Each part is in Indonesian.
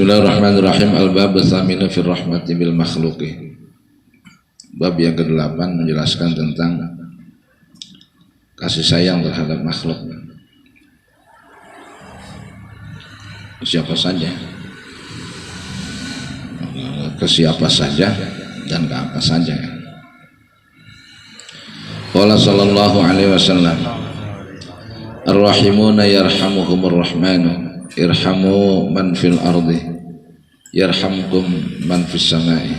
Bismillahirrahmanirrahim. Al-bab tsaminu fi rahmati bil makhluqi. Bab yang ke-8 menjelaskan tentang kasih sayang terhadap makhluk. Siapa saja, ke siapa saja dan ke apa saja. Qala sallallahu alaihi wasallam, ar-rahimuna yarhamuhumur rahmanu irhamu man fil ardi yarhamkum man fis samai.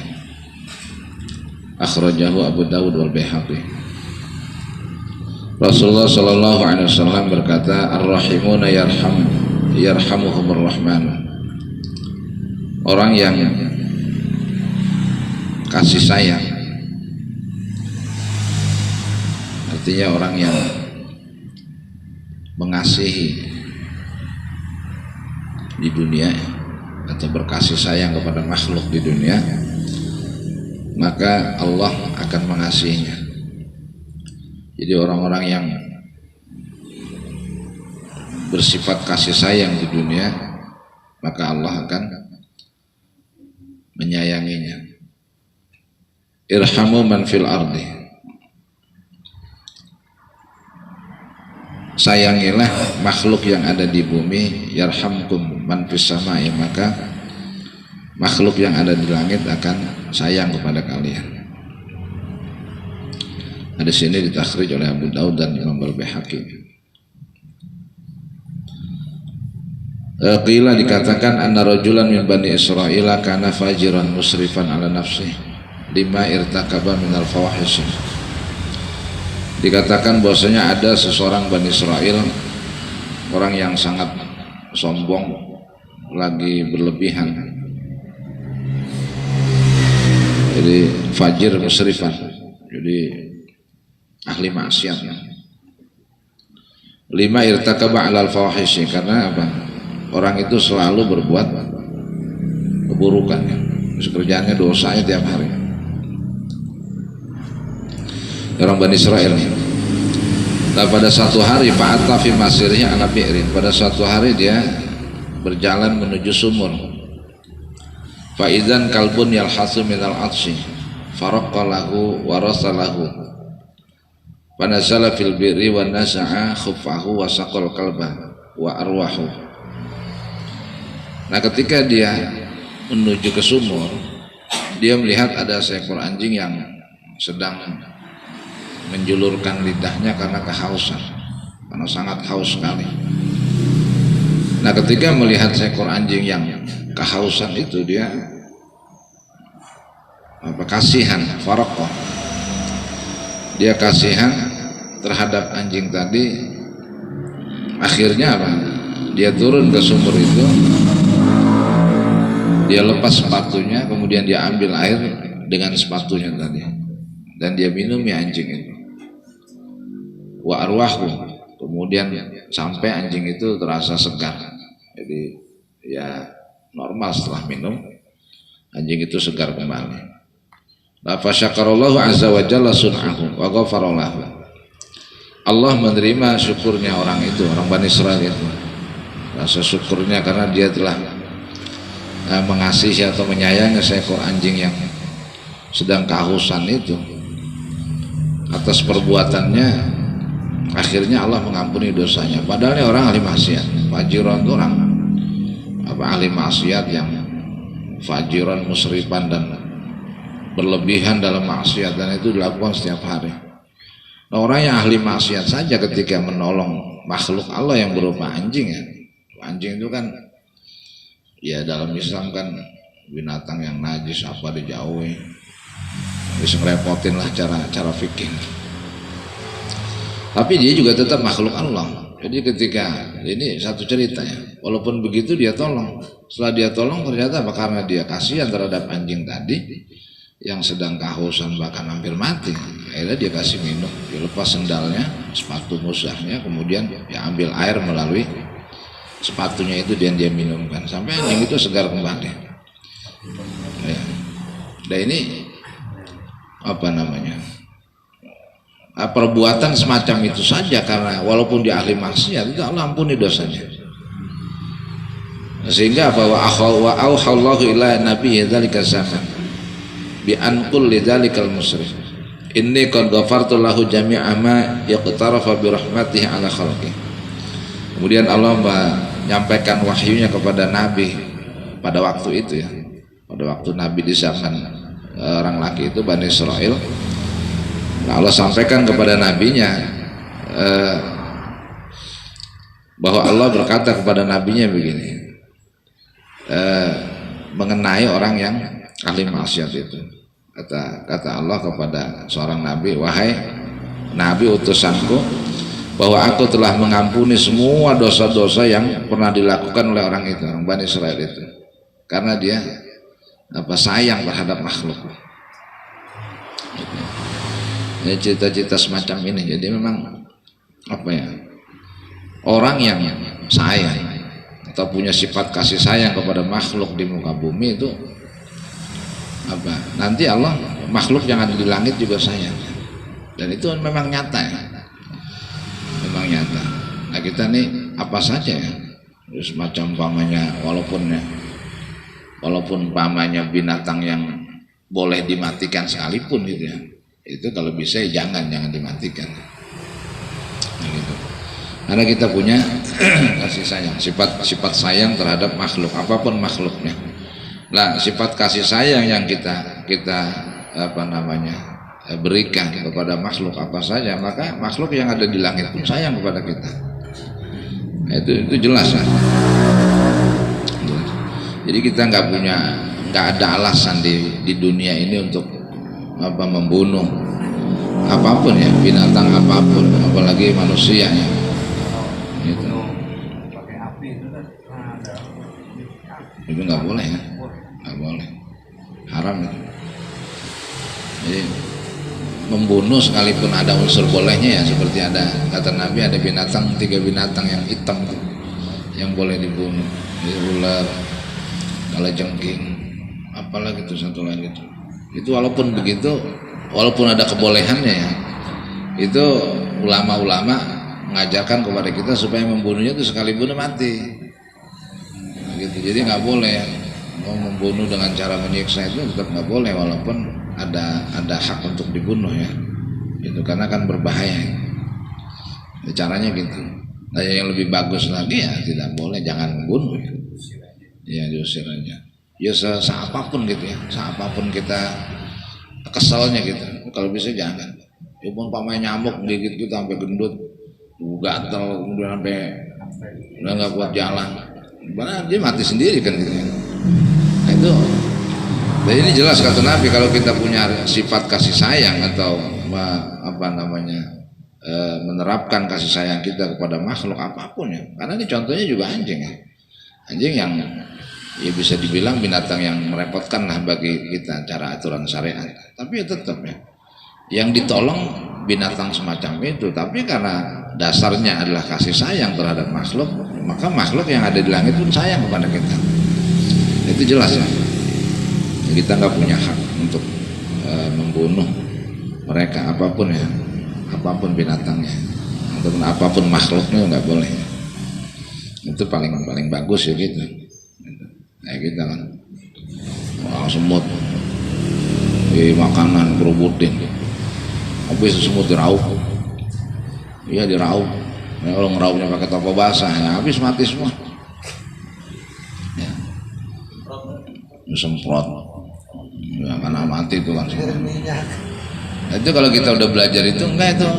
Akhrajahu Abu Dawud wal Baihaqi. Rasulullah sallallahu alaihi wasallam berkata, ar-rahimuna yarhamuhumur rahman. Orang yang kasih sayang, artinya orang yang mengasihi di dunia atau berkasih sayang kepada makhluk di dunia, maka Allah akan mengasihinya. Jadi orang-orang yang bersifat kasih sayang di dunia, maka Allah akan menyayanginya. Irhamu man fil ardi, sayangilah makhluk yang ada di bumi. Yarhamkum man fis samai, maka makhluk yang ada di langit akan sayang kepada kalian. Hadis ini ditakhrij oleh Abu Dawud dan Imam Al-Baihaqi. Qila, dikatakan, anna rajulan min Bani Israil kana fajiran musrifan ala nafsihi lima irtakaba minal fawahish. Dikatakan bahwasanya ada seseorang Bani Israil, orang yang sangat sombong, lagi berlebihan. Jadi fajir musrifan, jadi ahli maksiat. Lima irtakaba alal fawahish, karena apa? Orang itu selalu berbuat keburukan, kerjaannya dosanya tiap hari. Orang Bani Israil. Nah, pada suatu hari fa'ata fi masirnya ala bi'rin, pada suatu hari dia berjalan menuju sumur. Fa'idzan kalbun yalhasu minal atshi faraqqa lahu wa rasalahu fanazala fil birri wa nasa'a khuffahu wa saqal kalba wa arwahu. Nah, ketika dia menuju ke sumur, dia melihat ada seekor anjing yang sedang menjulurkan lidahnya karena kehausan, karena sangat haus sekali. Nah, ketika melihat seekor anjing yang kehausan itu, dia kasihan, faraqah, dia kasihan terhadap anjing tadi. Akhirnya apa? Dia turun ke sumur itu, dia lepas sepatunya, kemudian dia ambil air dengan sepatunya tadi, dan dia minumi anjing itu. Wa arwahu, kemudian sampai anjing itu terasa segar. Jadi ya normal, setelah minum anjing itu segar kembali. Fa syakarallahu azza wa jalla sun'ahu wa ghafara lahu. Allah menerima syukurnya orang itu, orang Bani Israil itu. Rasa syukurnya karena dia telah mengasihi atau menyayangi seekor anjing yang sedang kehausan itu. Atas perbuatannya, akhirnya Allah mengampuni dosanya. Padahal ini orang ahli maksiat. Fajiran itu orang ahli maksiat yang fajiran musrifan dan berlebihan dalam maksiat, dan itu dilakukan setiap hari. Nah, orang yang ahli maksiat saja ketika menolong makhluk Allah yang berupa anjing, ya. Anjing itu kan ya dalam Islam kan binatang yang najis, apa dijauhi. Bisa ngerepotin lah cara fikih. Tapi dia juga tetap makhluk Allah. Jadi ketika ini satu ceritanya, walaupun begitu dia tolong. Setelah dia tolong, ternyata apa? Karena dia kasihan terhadap anjing tadi yang sedang kehausan, bahkan hampir mati. Akhirnya dia kasih minum, dia lepas sendalnya, sepatu musahnya, kemudian dia ambil air melalui sepatunya itu, dan dia minumkan sampai anjing itu segar kembali. Ya. Nah, ini apa namanya? Perbuatan semacam itu saja, karena walaupun dia ahli maksiat, itu Allah ampuni dosanya. Sehingga apa, wa auhallahu ila nabiyyi dzalika zaman bi an qul lidzalikal musyrif inni qad ghafartu lahu jami'a ma yaqtarafa bi rahmatihi ala khalqi. Kemudian Allah menyampaikan wahyunya kepada Nabi pada waktu itu ya, pada waktu Nabi di zaman orang laki itu Bani Israel. Nah, Allah sampaikan kepada nabinya bahwa Allah berkata kepada nabinya begini, mengenai orang yang ahli maksiat itu. Kata Allah kepada seorang nabi, wahai nabi utusanku, bahwa aku telah mengampuni semua dosa-dosa yang pernah dilakukan oleh orang itu, orang Bani Israel itu, karena dia sayang terhadap makhluk. Ya, cita-cita semacam ini. Jadi memang orang yang sayang atau punya sifat kasih sayang kepada makhluk di muka bumi itu nanti Allah makhluk yang ada di langit juga sayang, dan itu memang nyata ya, memang nyata. Nah kita nih apa saja ya, semacam pamannya, walaupun pamannya binatang yang boleh dimatikan sekalipun gitu ya, itu kalau bisa ya jangan dimatikan. Nah, gitu. Karena kita punya kasih sayang, sifat sayang terhadap makhluk, apapun makhluknya. Nah, sifat kasih sayang yang kita berikan kepada makhluk apa saja, maka makhluk yang ada di langit pun sayang kepada kita. Nah, itu jelas lah. Jadi kita nggak ada alasan di dunia ini untuk membunuh apapun ya, binatang apapun, apalagi manusia ya. Gitu. Itu nggak boleh ya, nggak boleh, haram ya. Jadi membunuh sekalipun ada unsur bolehnya ya, seperti ada kata Nabi ada 3 binatang yang hitam tuh, yang boleh dibunuh, ular, kalajengking, apalagi itu satu lagi itu. Itu walaupun begitu, walaupun ada kebolehannya ya, itu ulama-ulama mengajarkan kepada kita supaya membunuhnya itu sekali bunuh mati. Nah, gitu. Jadi nggak boleh mau membunuh dengan cara menyiksa, itu tetap nggak boleh, walaupun ada hak untuk dibunuh ya. Itu karena kan berbahaya. Ya, caranya gitu. Nah, yang lebih bagus lagi ya tidak boleh, jangan membunuh ya. Ya diusir aja. Ya seapapun gitu ya, seapapun kita keselnya gitu, kalau bisa jangan. Ya pun pamanya nyamuk gigit kita sampai gendut, gatal, kemudian sampai udah nggak kuat jalan, mana dia mati sendiri kan gitu. Nah, itu. Dan ini jelas kata Nabi, kalau kita punya sifat kasih sayang atau menerapkan kasih sayang kita kepada makhluk apapun ya, karena ini contohnya juga anjing ya, anjing yang ya bisa dibilang binatang yang merepotkan lah bagi kita cara aturan syariat, tapi ya tetap ya yang ditolong binatang semacam itu, tapi karena dasarnya adalah kasih sayang terhadap makhluk, maka makhluk yang ada di langit pun sayang kepada kita. Itu jelas ya, kita nggak punya hak untuk membunuh mereka apapun ya, apapun binatangnya ataupun apapun makhluknya nggak boleh. Itu paling bagus ya gitu. Kayak kita kan, semut di makanan kerubutin, habis semut diraup, iya diraup. Ya, kalau ngeraupnya pakai topo basah, ya habis mati semua. Ya, semprot, ya karena mati itu kan semua. Nah, itu kalau kita udah belajar itu enggak itu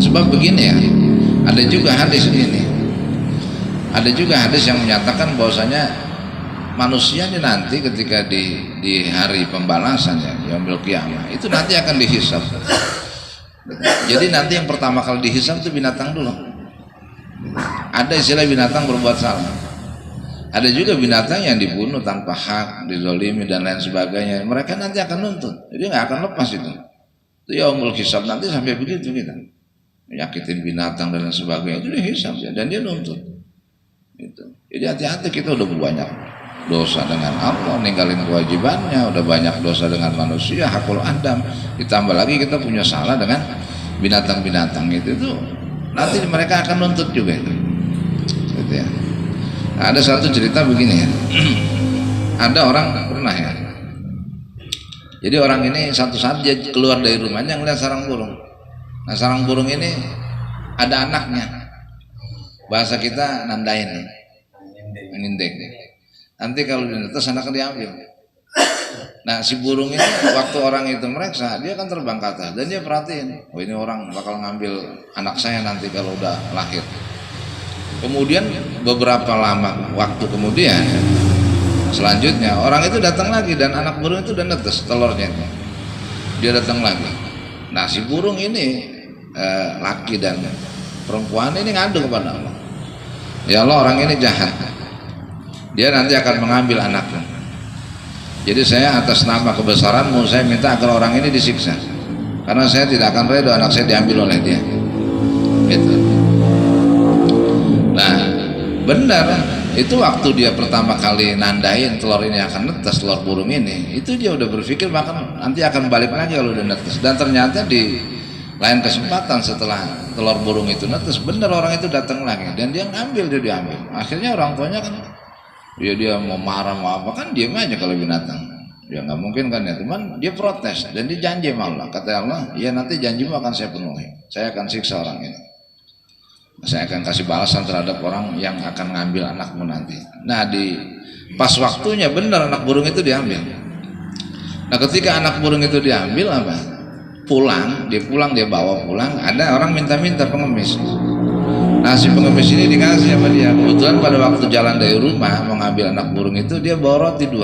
sebab begini ya, ada juga hadis ini. Ada juga hadis yang menyatakan bahwasanya manusia ini nanti ketika di hari pembalasan ya, yaumul qiyamah, itu nanti akan dihisab. Jadi nanti yang pertama kali dihisab itu binatang dulu. Ada istilah binatang berbuat salah. Ada juga binatang yang dibunuh tanpa hak, dizalimi dan lain sebagainya. Mereka nanti akan nuntut. Jadi nggak akan lepas itu. Itu yaumul hisab nanti sampai begitu kita. Menyakitin binatang dan lain sebagainya itu dihisab ya, dan dia nuntut. Gitu. Jadi hati-hati, kita udah banyak dosa dengan Allah, ninggalin kewajibannya, udah banyak dosa dengan manusia, hakul adam, ditambah lagi kita punya salah dengan binatang-binatang itu nanti mereka akan nuntut juga itu. Gitu ya. Ada satu cerita begini ya. Ada orang pernah ya. Jadi orang ini satu saat dia keluar dari rumahnya ngeliat sarang burung. Nah sarang burung ini ada anaknya. Bahasa kita nandain nih. Menindek. Nanti kalau dinetes anaknya diambil. Nah si burung ini waktu orang itu mereksa dia kan terbang ke atas dan dia perhatiin, oh ini orang bakal ngambil anak saya nanti kalau udah lahir. Kemudian beberapa lama waktu kemudian selanjutnya orang itu datang lagi dan anak burung itu udah netes telurnya. Dia datang lagi. Nah si burung ini laki dan perempuan ini ngadu kepada Allah. Ya Allah orang ini jahat. Dia nanti akan mengambil anaknya. Jadi saya atas nama kebesaranmu saya minta agar orang ini disiksa. Karena saya tidak akan reda anak saya diambil oleh dia. Gitu. Nah benar itu waktu dia pertama kali nandain telur ini akan netes, telur burung ini, itu dia udah berpikir bahkan nanti akan balik lagi kalau udah netes. Dan ternyata di lain kesempatan setelah telur burung itu netes, benar orang itu datang lagi dan dia ngambil, dia diambil. Akhirnya orang tuanya kan dia mau marah mau apa kan diam aja kalau binatang. Ya nggak mungkin kan ya, teman dia protes dan dia janji sama Allah. Kata Allah, ya nanti janjimu akan saya penuhi. Saya akan siksa orang ini. Saya akan kasih balasan terhadap orang yang akan ngambil anakmu nanti. Nah di pas waktunya benar anak burung itu diambil. Nah ketika anak burung itu diambil apa? Pulang dia bawa pulang. Ada orang minta-minta pengemis. Nah si pengemis ini dikasih sama dia. Kebetulan pada waktu jalan dari rumah mau ngambil anak burung itu dia bawa roti 2.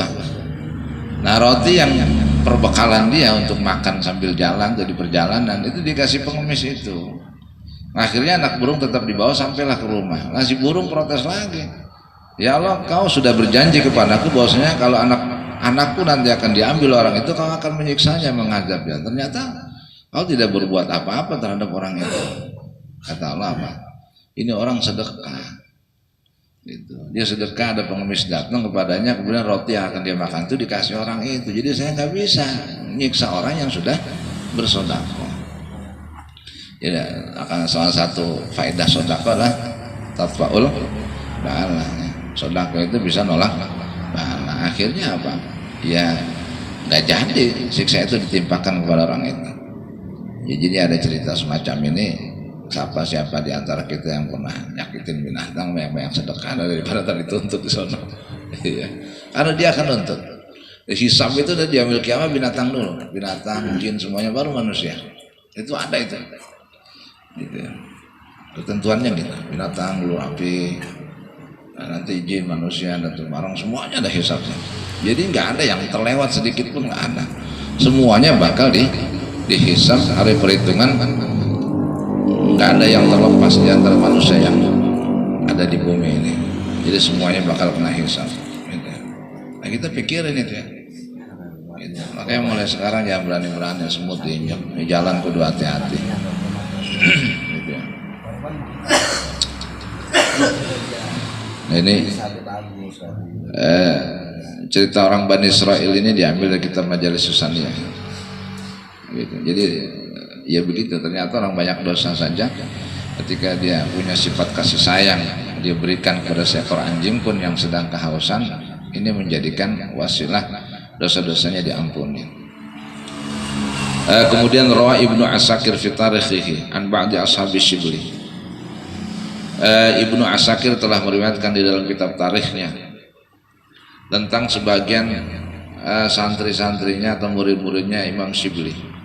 Nah roti yang perbekalan dia untuk makan sambil jalan jadi perjalanan itu dikasih pengemis itu. Akhirnya anak burung tetap dibawa sampailah ke rumah. Nah si burung protes lagi. Ya Allah kau sudah berjanji kepadaku bahwasanya kalau anakku nanti akan diambil orang itu kau akan menyiksanya, mengazabnya. Ternyata kau tidak berbuat apa-apa terhadap orang itu. Kata Allah apa? Ini orang sedekah. Gitu. Dia sedekah, ada pengemis datang kepadanya, kemudian roti yang akan dia makan itu dikasih orang itu. Jadi saya nggak bisa menyiksa orang yang sudah bersedekah. Ya, akan salah satu faedah sedekah lah tatfaul bala. Sedekah itu bisa nolak bala. Akhirnya apa? Ya nggak jadi siksa itu ditimpakan kepada orang itu. Ya, jadi ada cerita semacam ini. Siapa di antara kita yang pernah nyakitin binatang banyak sedekah daripada tadi tuntut di sana. Iya. Karena dia akan nuntut. Hisab itu udah diambil kiamat binatang dulu, binatang, jin semuanya baru manusia. Itu ada itu. Gitu ya. Ketentuannya gitu. Binatang, dulu api, nanti jin, manusia dan barang semuanya ada hisabnya. Jadi nggak ada yang terlewat sedikit pun nggak ada. Semuanya bakal dihisab hari perhitungan. Nggak ada yang terlepas di antara manusia yang ada di bumi ini. Jadi semuanya bakal kena hisab. Gitu. Nah kita pikirin itu ya. Gitu. Makanya mulai sekarang jangan berani-berani semut diinjak. Di jalan kudu hati-hati. Gitu ya. Nah ini cerita orang Bani Israel ini diambil dari kitab Majalis Susaniyah. Gitu. Jadi ya begitu, ternyata orang banyak dosa saja ketika dia punya sifat kasih sayang dia berikan kepada seekor anjing pun yang sedang kehausan, ini menjadikan wasilah dosa-dosanya diampuni. Kemudian rawa Ibnu Asakir fi tarikhihi an ba'di ashabi Shibli. Ibnu Asakir telah meriwayatkan di dalam kitab tarikhnya tentang sebagian santri-santrinya atau murid-muridnya Imam Shibli.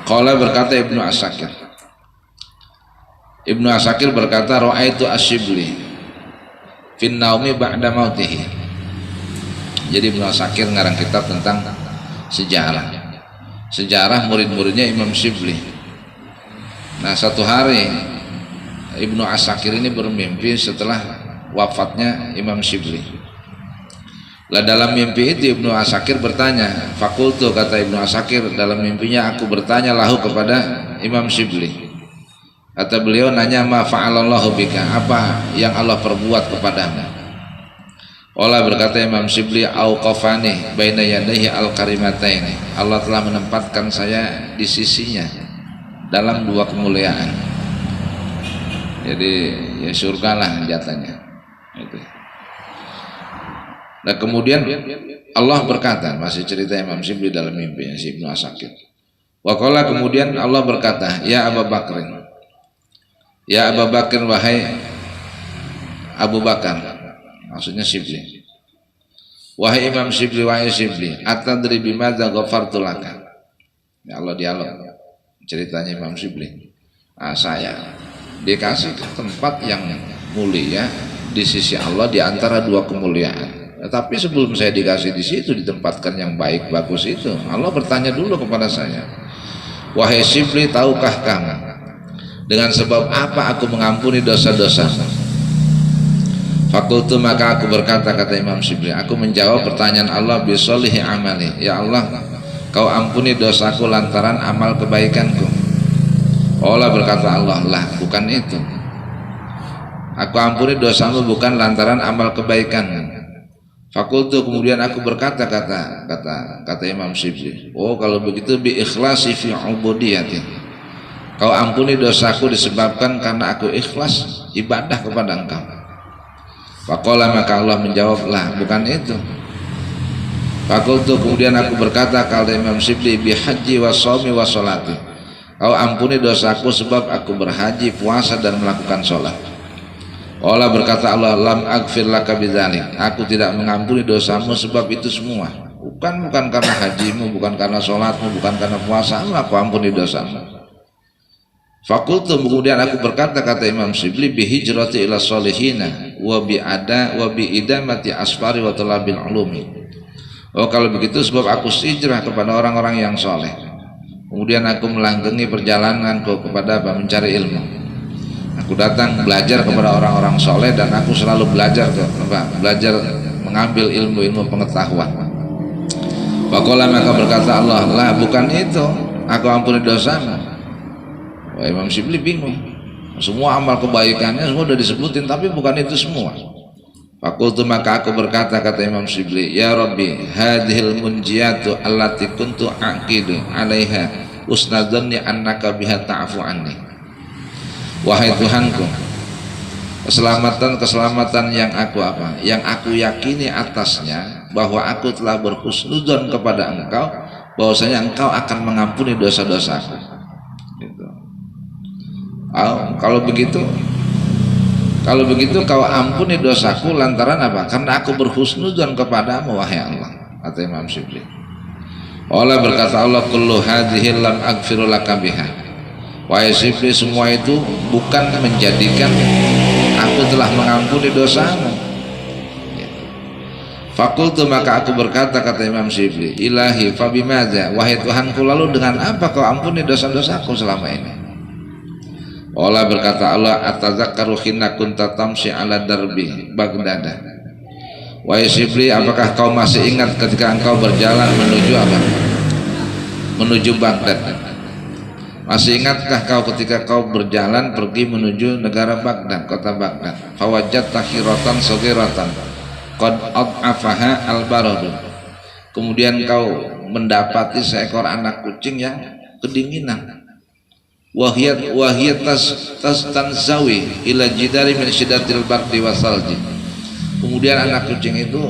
Qala berkata Ibnu Asakir. Ibnu Asakir berkata ra'aitu Asyibli fin naumi ba'da mautihi. Jadi Ibnu Asakir ngarang kitab tentang sejarah murid-muridnya Imam Shibli. Nah satu hari Ibnu Asakir ini bermimpi setelah wafatnya Imam Shibli. Lah dalam mimpi itu Ibnu Asakir bertanya, fakultu kata Ibnu Asakir dalam mimpinya aku bertanya lahu kepada Imam Shibli. Kata beliau nanya ma fa'alallahu bika, apa yang Allah perbuat kepadamu? Allah berkata Imam Shibli auqafani baina yadayhi al-karimataini. Allah telah menempatkan saya di sisinya dalam 2 kemuliaan. Jadi ya surga lah jatahnya. Itu. Nah kemudian Allah berkata, masih cerita Imam Shibli dalam mimpinya si Ibnu Asakir. Waqala kemudian Allah berkata, ya Abu Bakrin, ya Abu Bakrin, wahai Abu Bakar, maksudnya Shibli. Wahai Imam Shibli, wahai Shibli, atadri bimadza ghafartu laka. Ya Allah dialog ceritanya Imam Shibli. Nah, saya dikasih tempat yang mulia di sisi Allah di antara dua kemuliaan. Tapi sebelum saya dikasih di situ, ditempatkan yang baik bagus itu, Allah bertanya dulu kepada saya, wahai Shibli, tahukah kamu dengan sebab apa aku mengampuni dosa-dosa? Fakultu, maka aku berkata, kata Imam Shibli, aku menjawab pertanyaan Allah bisolihi amali, ya Allah, kau ampuni dosaku lantaran amal kebaikanku. Allah berkata, Allah lah, bukan itu. Aku ampuni dosamu bukan lantaran amal kebaikanmu. Fakultu, kemudian aku berkata, kata Imam Shibli, oh kalau begitu bi ikhlasi fi ubudiyati, kau ampuni dosaku disebabkan karena aku ikhlas ibadah kepada engkau. Faqala, maka Allah menjawab, lah bukan itu. Fakultu, kemudian aku berkata, kata Imam Shibli, bi haji wa shaumi wa sholati, kau ampuni dosaku sebab aku berhaji, puasa dan melakukan sholat. Allah berkata, Allah, lam aghfir laka bidzalik, aku tidak mengampuni dosamu sebab itu semua. Bukan karena hajimu, bukan karena sholatmu, bukan karena puasamu, aku ampuni dosamu. Fakultu, kemudian aku berkata, kata Imam Shibli, bi hijrati ila sholihina wa bi idamati asfari wa talabil ulumi. Oh kalau begitu sebab aku hijrah kepada orang-orang yang soleh, kemudian aku melanggengi perjalananku kepada apa? Mencari ilmu. Aku datang belajar kepada orang-orang soleh dan aku selalu belajar mengambil ilmu-ilmu pengetahuan. Faqala, maka berkata Allah, lah bukan itu, aku ampuni dosamu. Wah, Imam Shibli bingung, semua amal kebaikannya semua sudah disebutin, tapi bukan itu semua. Fakultu, maka aku berkata, kata Imam Shibli, ya Rabbi, hadhil munjiyatu allati kuntu aqidu alaiha usnadunni annaka biha ta'fu anni. Wahai Tuhanku, keselamatan yang aku yang aku yakini atasnya bahwa aku telah berhusnudzon kepada engkau, bahwasanya engkau akan mengampuni dosa-dosaku. Gitu. Kalau begitu kau ampuni dosaku lantaran apa? Karena aku berhusnudzon kepadamu, wahai Allah, kata Imam Shibli. Allah berkata, Allah, kullu hadhihi lam aghfiru laka biha. Wahai Shibli, semua itu bukan menjadikan aku telah mengampuni dosamu. Fakultu, maka aku berkata, kata Imam Shibli, ilahi fabimadza, wahai Tuhanku, lalu dengan apa kau ampuni dosa-dosaku selama ini? Allah berkata, Allah, atadzakkaru hina kunta tamshi ala darbi Baghdad. Wahai Shibli, apakah kau masih ingat ketika engkau berjalan menuju apa? Menuju Baghdad. Masih ingatkah kau ketika kau berjalan pergi menuju negara Baghdad, kota Baghdad? Fawajadta khiratan saghiratan qad ad'afaha al-baradu. Kemudian kau mendapati seekor anak kucing yang kedinginan. Wahiyat tanzawi ila jidari min syiddatil bardi wasalji. Kemudian anak kucing itu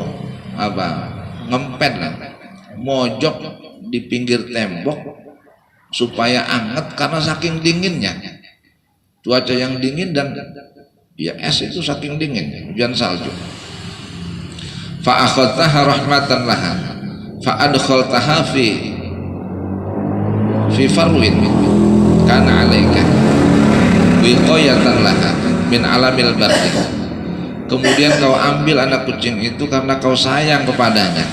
ngempet mojok di pinggir tembok supaya anget karena saking dinginnya, cuaca yang dingin dan ya es itu saking dingin, hujan salju. Fa akhadtaha rahmatan laha fa adkhaltaha fi farwin kana alaika wiqayatan laha min alamil bardi. Kemudian kau ambil anak kucing itu karena kau sayang kepadanya,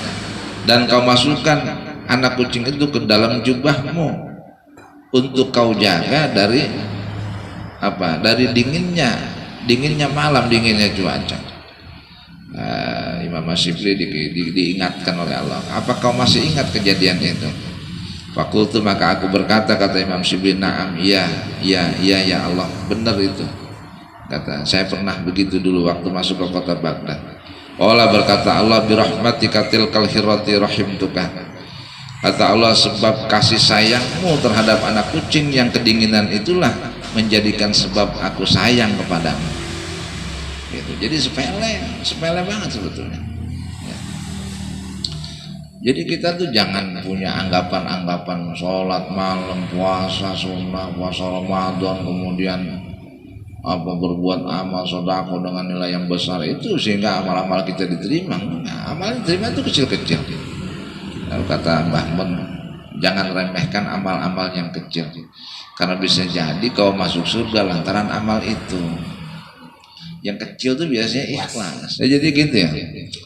dan kau masukkan anak kucing itu ke dalam jubahmu untuk kau jaga dari dari dinginnya malam, dinginnya cuaca. Imam Shibli diingatkan oleh Allah, apa kau masih ingat kejadian itu? Fakultu, maka aku berkata, kata Imam Shibli, na'am, ya Allah, benar itu. Kata, saya pernah begitu dulu waktu masuk ke kota Baghdad. Allah berkata, Allah birahmatika tilkal hirati rahimtuka. Kata Allah, sebab kasih sayangmu terhadap anak kucing yang kedinginan itulah menjadikan sebab aku sayang kepadamu. Gitu. Jadi sepele banget sebetulnya. Ya. Jadi kita tuh jangan punya anggapan-anggapan sholat malam, puasa sunnah, puasa Ramadan, kemudian apa berbuat amal sedekah dengan nilai yang besar itu sehingga amal-amal kita diterima. Nah, amal diterima itu kecil-kecil. Lalu kata Mbah Mun, jangan remehkan amal-amal yang kecil, karena bisa jadi kau masuk surga lantaran amal itu. Yang kecil tuh biasanya ikhlas. Ya, jadi gitu ya.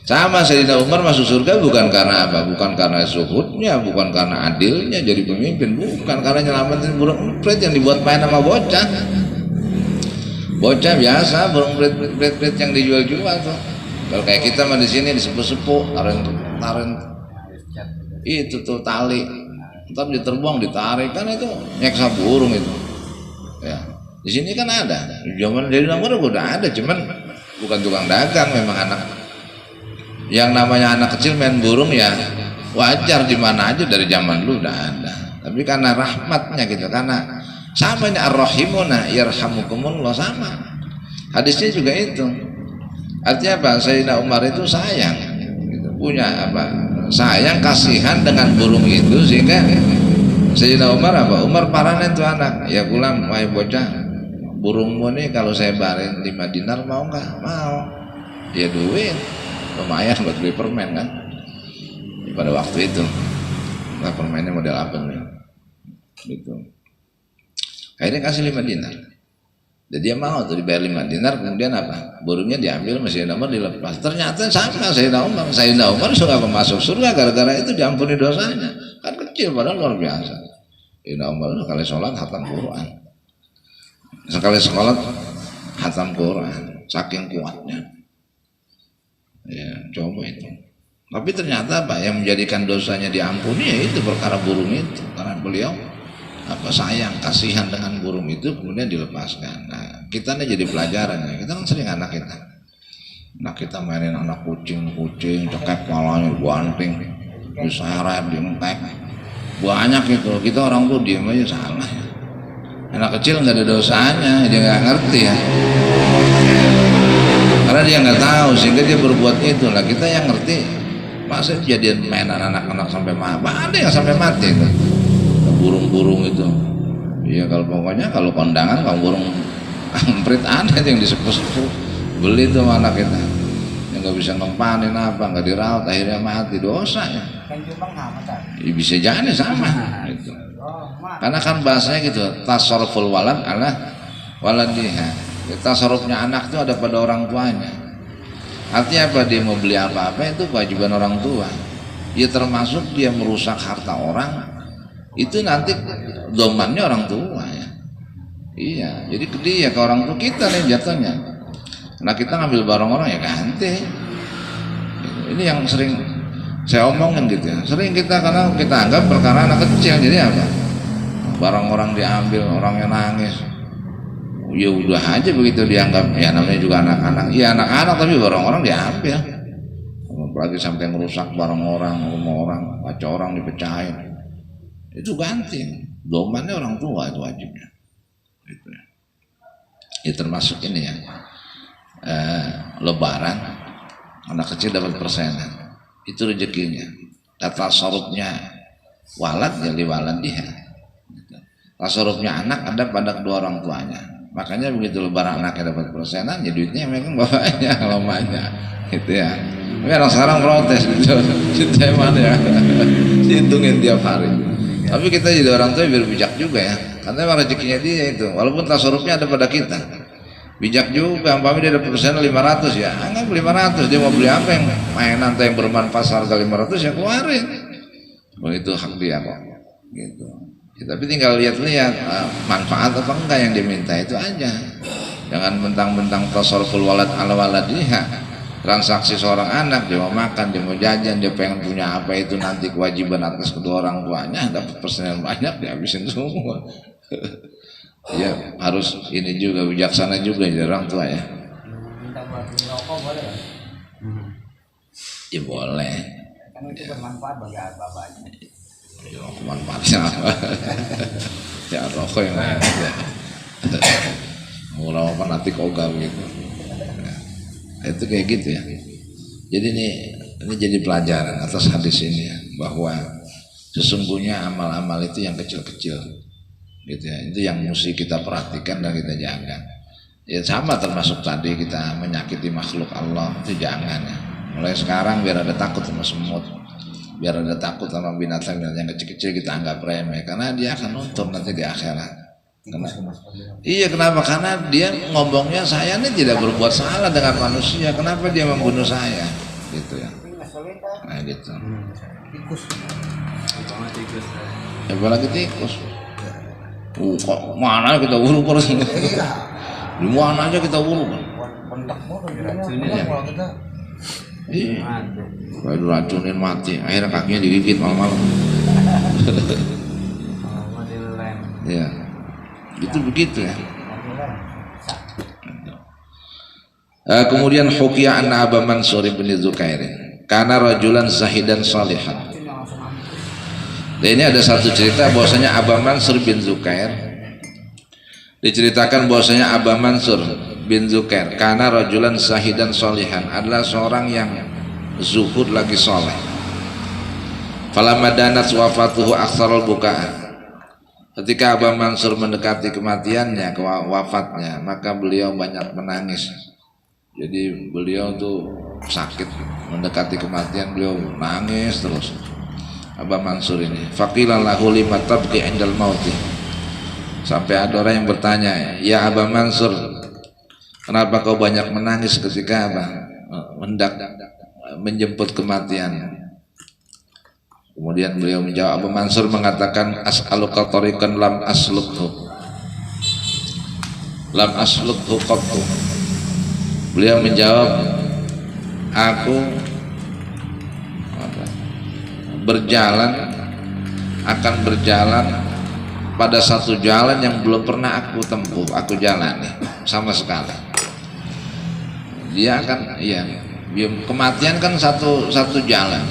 Sama Sayyidina Umar masuk surga bukan karena apa? Bukan karena zuhudnya, bukan karena adilnya jadi pemimpin, bukan karena nyelamatin burung emprit yang dibuat main sama bocah. Bocah biasa burung emprit yang dijual-jual tuh. Kalau kayak kita mah di sini disepuh-sepuh, taruh itu tuh tali, ntar diterbang ditarik, kan itu nyeksa burung itu. Ya. Di sini kan ada, zaman dari nomor udah ada, cuman bukan tukang dagang, memang anak yang namanya anak kecil main burung ya wajar di mana aja dari zaman dulu udah ada. Tapi karena rahmatnya gitu, karena sama ini ar-rahimuna yarhamukumullah, sama hadisnya juga itu. Artinya apa? Sayyidina Umar itu sayang, gitu. Punya apa? Sayang kasihan dengan burung itu sehingga Sayyidina Umar apa? Umar paranen tuh anak, ya gulam, wahai bocah, burungmu nih kalau saya bayarin 5 dinar mau nggak? Mau. Ya duit lumayan buat beli permen kan pada waktu itu. Nah, permennya model apa nih gitu. Akhirnya kasih 5 dinar. Jadi dia mau tuh dibayar 5 dinar, kemudian apa? Burungnya diambil, Sayyidina Umar dilepas. Ternyata sama Sayyidina Umar suka masuk surga gara-gara itu diampuni dosanya. Kan kecil padahal luar biasa. Sayyidina Umar sekali sholat khatam Quran. Sekali sholat khatam Quran, saking kuatnya. Ya, coba itu. Tapi ternyata apa yang menjadikan dosanya diampuni ya itu perkara burung itu, karena beliau apa sayang kasihan dengan burung itu kemudian dilepaskan. Nah, kita nih jadi pelajaran ya. Kita kan sering anak kita mainin anak kucing cekek kepalanya banting, diseret, dientek. Banyak itu. Kita orang tuh diem aja salah ya. Anak kecil nggak ada dosanya, dia nggak ngerti ya, karena dia nggak tahu sehingga dia berbuat itu. Lah kita yang ngerti, masa kejadian mainan anak-anak sampai mati, ada yang sampai mati itu, burung-burung itu. Iya kalau pokoknya kalau kondangan kalau burung emprit ada yang disepuh-sepuh, beli tuh anak kita, yang nggak bisa ngempanin apa, nggak dirawat akhirnya mati, dosa ya. Ya bisa jadi sama. Gitu. Karena kan bahasanya gitu, tasarruful walad ala waladiha. Tasarrufnya anak itu ada pada orang tuanya. Artinya apa? Dia mau beli apa-apa itu kewajiban orang tua. Ya termasuk dia merusak harta orang, itu nanti domannya orang tua ya. Iya, jadi dia ke orang tua kita nih jatuhnya. Nah kita ngambil barang orang ya ganti. Ini yang sering saya omongin gitu ya. Sering kita karena kita anggap perkara anak kecil, jadi apa? Barang orang diambil, orangnya nangis. Ya udah aja begitu dianggap, ya namanya juga anak-anak. Ya anak-anak tapi barang orang diambil. Apalagi sampai merusak barang orang, rumah orang, kaca orang dipecahin. Itu ganti. Domannya orang tua itu wajibnya. Gitu ya. Ya termasuk ini ya. Lebaran anak kecil dapat persenan. Itu rezekinya. Data sorupnya walad jadi walad dia. Tasarrufnya anak ada pada kedua orang tuanya. Makanya begitu lebaran anaknya dapat persenan, ya duitnya memang bapaknya, mamanya, gitu ya. Tapi orang sekarang protes gitu, itu mana ya, dihitungin tiap hari. Tapi kita jadi orang tua biar bijak juga ya, karena memang rezekinya dia itu. Walaupun tasarrufnya ada pada kita, bijak juga. Umpamanya dia dapat persenan 500 ya, anggap 500. Dia mau beli apa yang mainan yang bermanfaat harga 500 ya keluarin. Begitu hak dia kok, gitu. Ya, tapi tinggal lihat-lihat manfaat apa enggak yang diminta itu aja. Jangan mentang-mentang tasarruful walad ala waladiha. Transaksi seorang anak, dia mau makan, dia mau jajan, dia pengen punya apa itu nanti kewajiban atas kedua orang tuanya, dapat persenan banyak dihabisin semua. Ya harus ini juga bijaksana juga jadi orang tua ya. Minta buat rokok boleh kan? Ya boleh. Kan itu bermanfaat bagi bapaknya. Ya manfaatnya apa? Ya rokok yang lain. Orang fanatik ogah begitu. Itu kayak gitu ya. Jadi ini jadi pelajaran atas hadis ini ya, bahwa sesungguhnya amal-amal itu yang kecil-kecil gitu ya. Itu yang mesti kita perhatikan dan kita jaga. Ya sama termasuk tadi kita menyakiti makhluk Allah, itu jangan ya. Mulai sekarang biar ada takut sama semut, biar ada takut sama binatang yang kecil-kecil kita anggap remeh, karena dia akan untung nanti di akhirat. Iya, kenapa? Karena dia ngomongnya saya ini tidak berbuat salah dengan manusia, kenapa dia membunuh saya? Gitu ya. Nah gitu. Apalagi tikus. Kok mana kita urus terus? Di mana aja kita urus? Iya. Kalau diracunin mati, akhirnya kakinya digigit malam-malam. Iya. Itu begitu ya. Kemudian hukiya anna Aba Mansur bin Zukair kana rajulan zahidan salihan. Dan ini ada satu cerita bahwasanya Aba Mansur bin Zukair, diceritakan bahwasanya Aba Mansur bin Zukair kana rajulan zahidan salihan, adalah seorang yang zuhud lagi soleh. Falamma danat wafatuhu aktsarul bukaa. Ketika Aba Mansur mendekati kematiannya, wafatnya, maka beliau banyak menangis. Jadi beliau tuh sakit, mendekati kematian beliau nangis terus. Aba Mansur ini. Faqila lahu lima tabki indal mauti. Sampai ada orang yang bertanya, ya Aba Mansur, kenapa kau banyak menangis ketika hendak menjemput kematian? Kemudian beliau menjawab, Abu Mansur mengatakan, as'aluka tariqan lam aslukhu qattu. Beliau menjawab, aku akan berjalan pada satu jalan yang belum pernah aku tempuh, aku jalani sama sekali. Dia akan, iya, kematian kan satu jalan,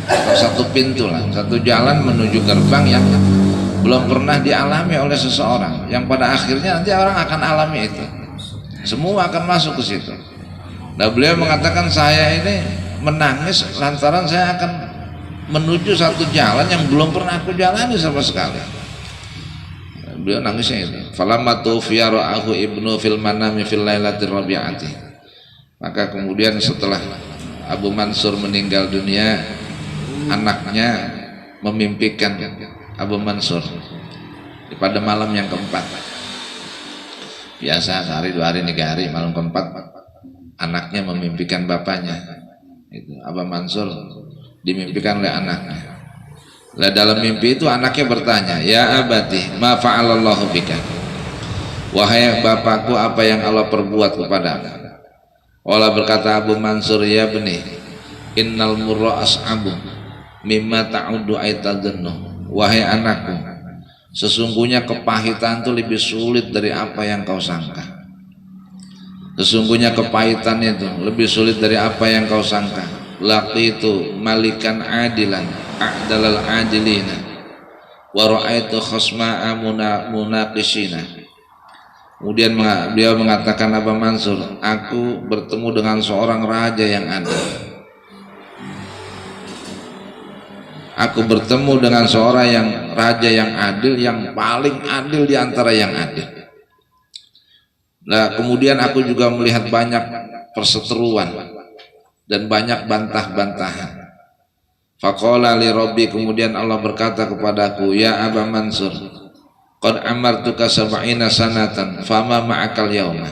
atau satu pintu lah, satu jalan menuju gerbang yang belum pernah dialami oleh seseorang, yang pada akhirnya nanti orang akan alami itu, semua akan masuk ke situ. Nah beliau mengatakan, saya ini menangis lantaran saya akan menuju satu jalan yang belum pernah aku jalani sama sekali. Beliau nangisnya itu. Falamma tufiya ra'ahu ibnu fil manami fil lailatir rabi'ati. Maka kemudian setelah Abu Mansur meninggal dunia, anaknya memimpikan Abu Mansur pada malam yang keempat. Biasa sehari dua hari 3 hari, malam keempat anaknya memimpikan bapaknya. Itu Abu Mansur dimimpikan oleh anaknya. Lah dalam mimpi itu anaknya bertanya, ya abati, ma fa'alallahu bika. Wahai bapakku, apa yang Allah perbuat kepadamu? Allah berkata Abu Mansur, ya bani, innal murra as'abu mimma ta'udu aitadunnu. Wahai anakku, sesungguhnya kepahitan itu lebih sulit dari apa yang kau sangka. Sesungguhnya kepahitan itu lebih sulit dari apa yang kau sangka. Laqitu malikan adilan a'dalal adilina wa ra'aitu khasma'a munaqishina. Kemudian beliau mengatakan, Abu Mansur, aku bertemu dengan seorang raja yang adil. Aku bertemu dengan seorang yang raja yang adil, yang paling adil di antara yang adil. Nah, kemudian aku juga melihat banyak perseteruan dan banyak bantah-bantahan. Faqala li rabbi, kemudian Allah berkata kepadaku, ya Abu Mansur, qad amartuka sab'ina sanatan fama ma'akal yauma.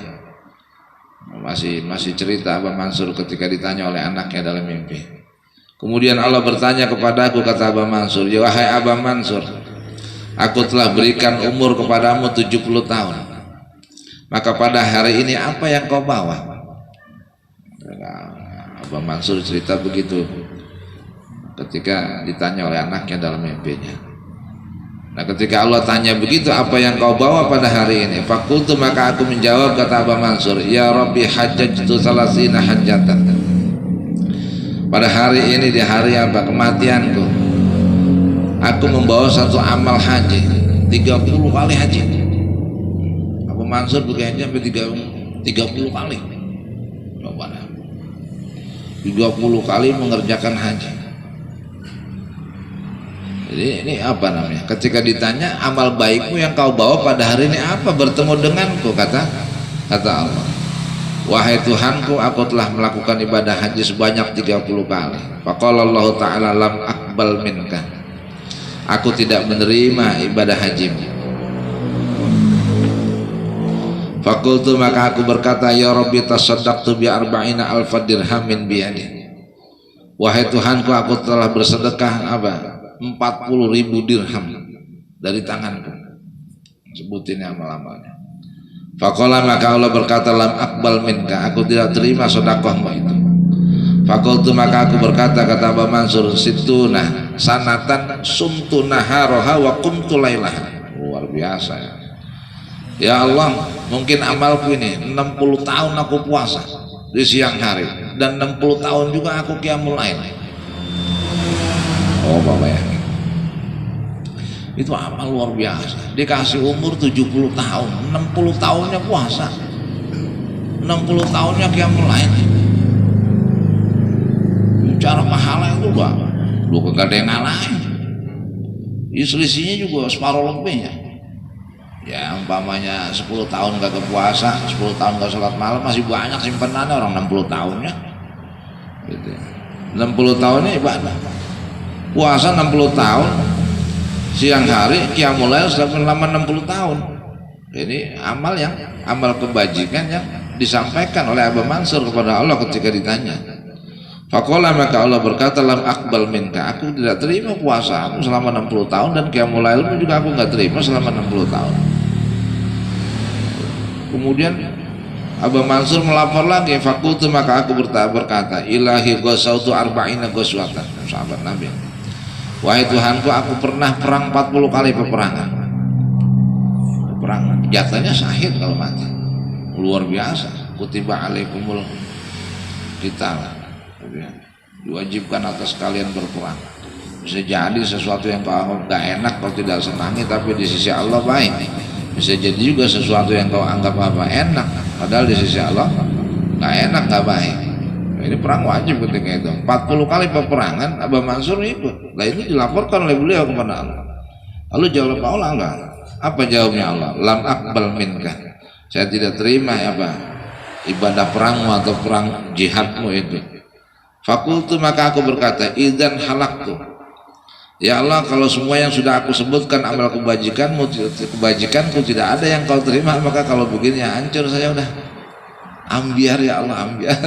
Masih cerita Abu Mansur ketika ditanya oleh anaknya dalam mimpi. Kemudian Allah bertanya kepadaku, kata Abu Mansur, ya wahai Abu Mansur, aku telah berikan umur kepadamu 70 tahun. Maka pada hari ini apa yang kau bawa? Abu Mansur cerita begitu ketika ditanya oleh anaknya dalam mimpinya. Nah ketika Allah tanya begitu, apa yang kau bawa pada hari ini? Fakultu, maka aku menjawab, kata Abu Mansur, ya Rabbi hajjajtu salasina hajjatan. Pada hari ini, di hari apa? Kematianku, aku membawa satu amal haji, 30 kali haji. Abu Mansur pergi haji sampai 30 kali. Coba 30 kali mengerjakan haji. Jadi ini apa namanya? Ketika ditanya amal baikmu yang kau bawa pada hari ini apa? Bertemu denganku, kata Allah. Wahai Tuhanku, aku telah melakukan ibadah haji sebanyak 30 kali. Faqala Allah Ta'ala lam aqbal minka. Aku tidak menerima ibadah hajimu. Fakultu, maka aku berkata, ya Rabbi tasaddaqtu bi arba'ina alfa dirhamin biyadi. Wahai Tuhanku, aku telah bersedekah apa? 40.000 dirham dari tanganku. Sebutin amal-amalnya. Faqala, maka Allah berkata, lam aqbal minka, aku tidak terima sedekahmu itu. Fakultu, maka aku berkata, kata Abu Mansur, situna sanatan sumtu naharoha wa qumtu lailaha. Luar biasa ya. Ya Allah, mungkin amalku ini 60 tahun aku puasa di siang hari dan 60 tahun juga aku qiyamul lail. Oh Bapak ya, itu amal luar biasa. Dikasih umur 70 tahun, 60 tahunnya puasa, 60 tahunnya qiyamul lail. Cara pahala itu lu kagak ada yang ngalahin. Selisihnya juga separuh lebih ya. Ya umpamanya 10 tahun gak puasa, 10 tahun gak sholat malam, masih banyak simpenannya orang 60 tahunnya gitu. 60 tahunnya ibadah puasa 60 tahun, siang hari qiyamul lail selama 60 tahun. Jadi amal kebajikan yang disampaikan oleh Abu Mansur kepada Allah ketika ditanya. Faqala, maka Allah berkata, lam aqbal minka, aku tidak terima puasamu selama 60 tahun dan qiyamul lailmu juga aku enggak terima selama 60 tahun. Kemudian Abu Mansur melapor lagi. Fakultu, maka aku berkata, ilahi ghazautu arba'ina ghazwatan. Sahabat Nabi, wahai Tuhanku, aku pernah perang 40 kali peperangan. Jatuhnya syahid kalau mati. Luar biasa. Kutiba alaikumul qital, diwajibkan atas kalian berperang. Bisa jadi sesuatu yang kau anggap gak enak, kau tidak senangi, tapi di sisi Allah baik. Bisa jadi juga sesuatu yang kau anggap enak, padahal di sisi Allah gak enak, gak baik. Ini perang wajib ketika itu. 40 kali peperangan Abu Mansur ikut. Nah ini dilaporkan oleh beliau kepada Allah. Lalu jawab Allah enggak? Apa jawabnya Allah? Lam aqbal minka, saya tidak terima ibadah perangmu atau perang jihadmu itu. Fakultu, maka aku berkata, idzan halaktu, ya Allah, kalau semua yang sudah aku sebutkan amal kebajikanku tidak ada yang kau terima, maka kalau begini ya hancur saya udah. Ambiar ya Allah, ambiar.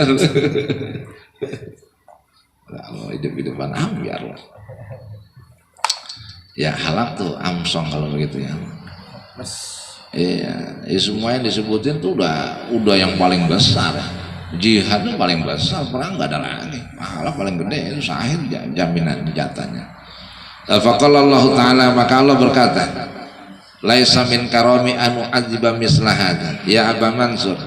Ya Allah, hidup-hidupan ambiar lah. Ya halak tuh amsong kalau begitu ya. Iya, semua yang disebutin tuh udah yang paling besar. Jihad itu paling besar, perang nggak ada lagi. Pahala paling gede itu syahid, jaminan jatahnya. Faqala Allah Ta'ala, maka Allah berkata, laisa min karami anu adziba misla hadza ya Aba Mansur.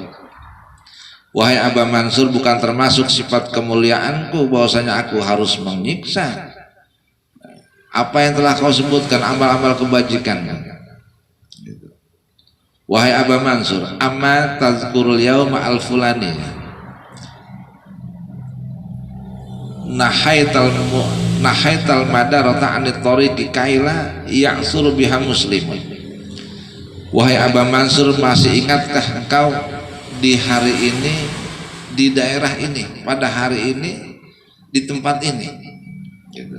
Wahai Aba Mansur, bukan termasuk sifat kemuliaanku bahwasanya aku harus menyiksa apa yang telah kau sebutkan amal-amal kebajikan. Wahai Aba Mansur, amma tazkurul yauma al-fulani nahaital madarata anit tariqi kaila ya'sur biha muslimun. Wahai Aba Mansur, masih ingatkah engkau di hari ini, di daerah ini, pada hari ini, di tempat ini gitu.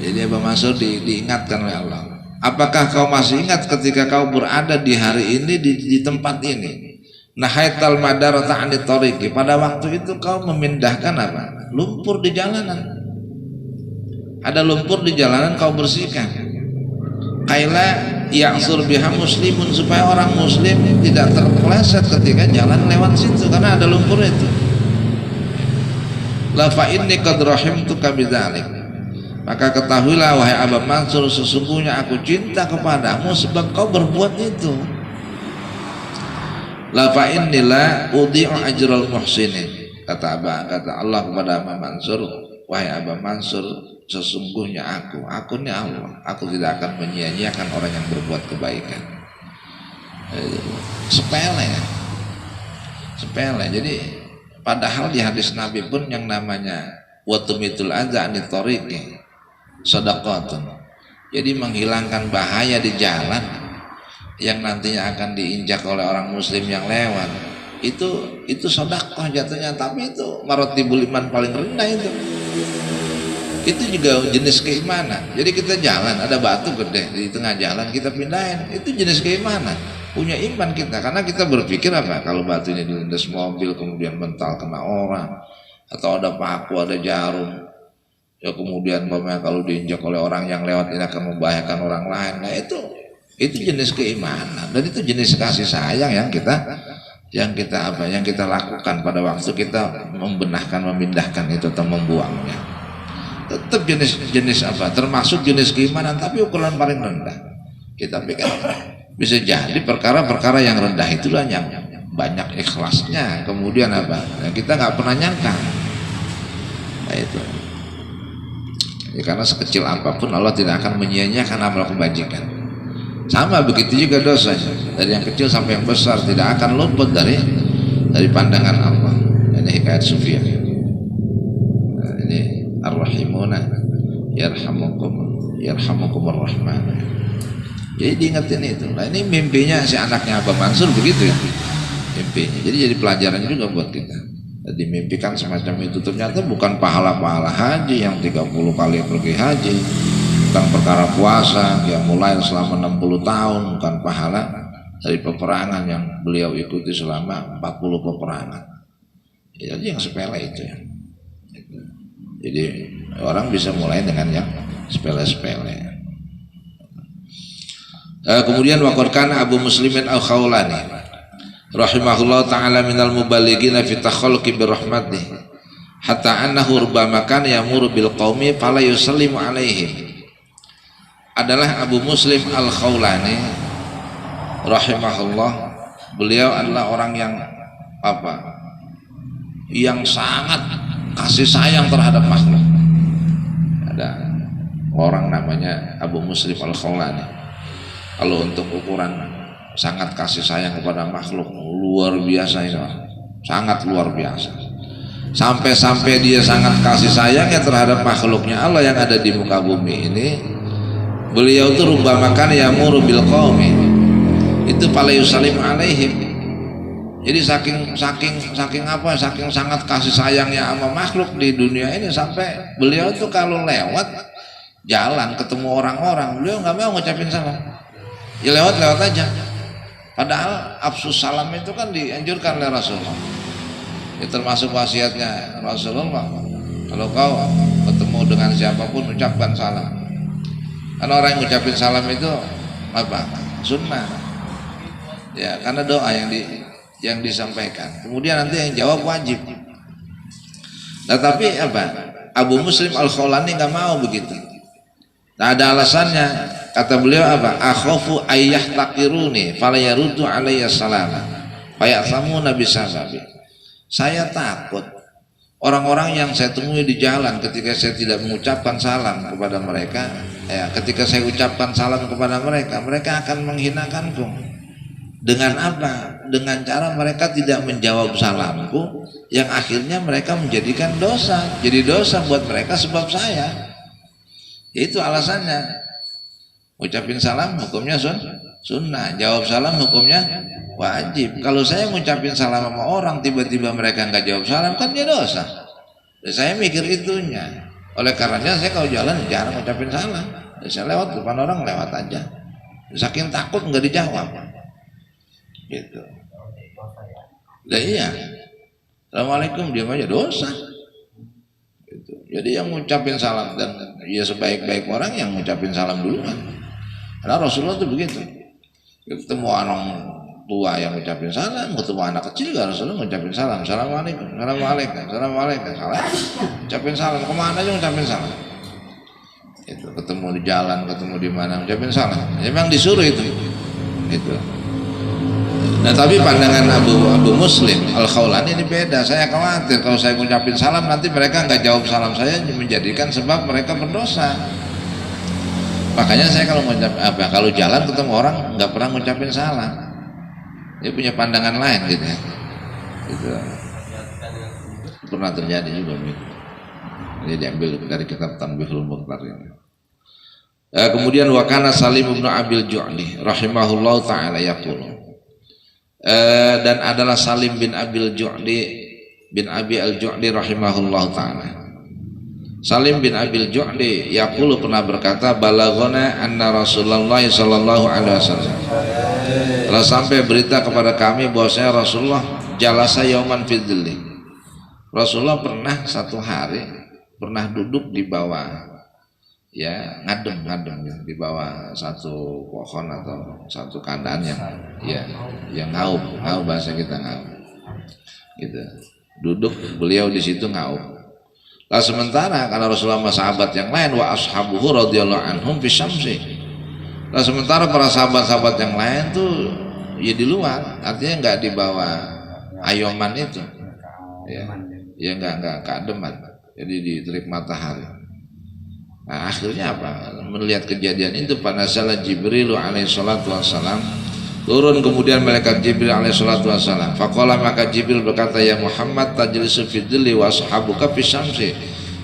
Jadi Aba Mansur diingatkan oleh Allah, apakah kau masih ingat ketika kau berada di hari ini, di tempat ini? Nahaital madarata anit tariqi, pada waktu itu kau memindahkan lumpur di jalanan. Ada lumpur di jalanan, kau bersihkan. Kaila ya'sur biha muslimun, supaya orang muslim tidak terpeleset ketika jalan lewat situ karena ada lumpur itu. La fa inni qad rahimtuka bidzalik, maka ketahuilah wahai Aba Mansur, sesungguhnya aku cinta kepadamu sebab kau berbuat itu. La fa inni la udhi'u ajral muhsinin, kata Allah kepada Aba Mansur, wahai Aba Mansur, sesungguhnya aku ini Allah, aku tidak akan menyia-nyiakan orang yang berbuat kebaikan. Sepele, sepele. Jadi padahal di hadis Nabi pun yang namanya watumitul adza anit thariqi shadaqatun. Jadi menghilangkan bahaya di jalan yang nantinya akan diinjak oleh orang muslim yang lewat, itu sedekah jatuhnya. Tapi itu marotibul iman paling rendah itu juga jenis keimanan. Jadi kita jalan ada batu gede di tengah jalan, kita pindahin, itu jenis keimanan, punya iman kita. Karena kita berpikir apa, kalau batu ini dilindas mobil kemudian mental kena orang, atau ada paku, ada jarum, ya kemudian kalau diinjak oleh orang yang lewat ini akan membahayakan orang lain. Nah itu jenis keimanan, dan itu jenis kasih sayang yang kita lakukan pada waktu kita membenahkan, memindahkan itu atau membuangnya. Tetap jenis apa, termasuk jenis keimanan, tapi ukuran paling rendah. Kita pikir bisa jadi perkara-perkara yang rendah itulah yang banyak ikhlasnya, kemudian apa, yang kita nggak pernah nyangka. Nah itu ya, karena sekecil apapun Allah tidak akan menyia-nyiakan amal kebajikan. Sama begitu juga dosa, dari yang kecil sampai yang besar tidak akan luput dari pandangan Allah. Ini hikayat Sufyan. Nah, ini ar-rahimuna yarhamukumur rahman. Jadi diingetin itu. Nah ini mimpinya si anaknya Abah Mansur begitu ya, mimpinya. Jadi pelajaran juga buat kita. Jadi mimpikan semacam itu, ternyata bukan pahala-pahala haji yang 30 kali pergi haji, tentang perkara puasa yang mulai selama 60 tahun, bukan pahala dari peperangan yang beliau ikuti selama 40 peperangan. Jadi yang sepele itu ya. Jadi orang bisa mulai dengan yang sepele-sepele. Kemudian waqad kana Abu Muslimin Al-Khawlani rahimahullah ta'ala minal mubalighina fi takhalluqi birahmatih hatta annahu rubbama kana yamuru bil qaumi fala yusallimu alaihim. Adalah Abu Muslim Al-Khawlani rahimahullah. Beliau adalah orang yang yang sangat kasih sayang terhadap makhluk. Ada orang namanya Abu Muslim Al-Khawlani. Kalau untuk ukuran sangat kasih sayang kepada makhluk, luar biasa ini, sangat luar biasa. Sampai-sampai dia sangat kasih sayangnya terhadap makhluknya Allah yang ada di muka bumi ini. Beliau itu rubbamakan yamuru bil qaumi, itu fala yusallim alaihim. Jadi saking sangat kasih sayangnya sama makhluk di dunia ini, sampai beliau itu kalau lewat jalan ketemu orang-orang, beliau nggak mau ngucapin salam. Ya lewat aja. Padahal afsus salam itu kan dianjurkan oleh Rasulullah. Itu termasuk wasiatnya Rasulullah. Kalau kau ketemu dengan siapapun ucapkan salam. Karena orang yang ngucapin salam itu sunnah. Ya, karena doa yang disampaikan. Kemudian nanti yang jawab wajib. Nah tapi Abu Muslim Al-Khawlani nggak mau begitu. Nah ada alasannya. Kata beliau akhafu ayyahtakiruni fala yaruddu alayya salama fayasamuna bisababi. Saya takut orang-orang yang saya temui di jalan ketika saya tidak mengucapkan salam kepada mereka, ketika saya ucapkan salam kepada mereka, mereka akan menghinakanku. Dengan apa? Dengan cara mereka tidak menjawab salamku, yang akhirnya mereka menjadikan dosa. Jadi dosa buat mereka sebab saya. Itu alasannya. Ucapin salam hukumnya sunnah, jawab salam hukumnya wajib. Kalau saya ngucapin salam sama orang tiba-tiba mereka nggak jawab salam, kan dia dosa. Saya mikir itunya. Oleh karenanya saya kalau jalan jarang ngucapin salam. Saya lewat depan orang lewat aja. Saking takut nggak dijawab. Gitu. Nah, iya. Assalamualaikum, diam aja, dosa. Gitu. Jadi yang ngucapin salam, dan ya sebaik-baik orang yang ngucapin salam duluan. Karena Rasulullah itu begitu. Ketemu orang tua yang ngucapin salam, ketemu anak kecil juga Rasulullah ngucapin salam. Assalamualaikum, assalamualaikum, assalamualaikum. Salam, ngucapin salam. Kemana aja ngucapin salam. Itu ketemu di jalan, ketemu di mana ngucapin salam. Memang disuruh itu. Itu. Nah tapi pandangan Abu Muslim Al-Khawlani ini beda. Saya khawatir kalau saya ngucapin salam nanti mereka nggak jawab salam saya, menjadikan sebab mereka berdosa. Makanya saya kalau jalan ketemu orang nggak pernah ngucapin salam. Dia punya pandangan lain gitu ya. Itu pernah terjadi juga gitu. Ini diambil dari kitab Tanbihul Mukhtar ini. Kemudian wakana Salim bin Abil Ju'li rahimahullahu taala yaqulu. Dan adalah Salim bin Abil Ju'li bin Abi al-Ju'li rahimahullahu taala. Salim bin Abil Ju'li yaqulu pernah berkata, balaghana anna Rasulullah sallallahu alaihi wasallam, telah sampai berita kepada kami bahwasanya Rasulullah jalasa yauman fi dhilli. Rasulullah pernah satu hari pernah duduk di bawah, ya ngadem ya, di bawah satu pohon atau satu kandang yang ngaup bahasa kita ngaup gitu, duduk beliau di situ ngaup. Lah sementara karena Rasulullah sama sahabat yang lain wa ashabuhu radhiyallahu anhum fi syamsi. Lah sementara para sahabat-sahabat yang lain tuh ya di luar, artinya enggak di bawah ayoman itu. Ya enggak keademan. Jadi di terik matahari. Nah, akhirnya apa? Melihat kejadian itu panasala Jibril alaihi salatu wassalam, turun kemudian malaikat Jibril alaihi salatu wassalam. Faqala, maka Jibril berkata, ya Muhammad tajlisu fi dhilli wa ashabuka fi syamsi.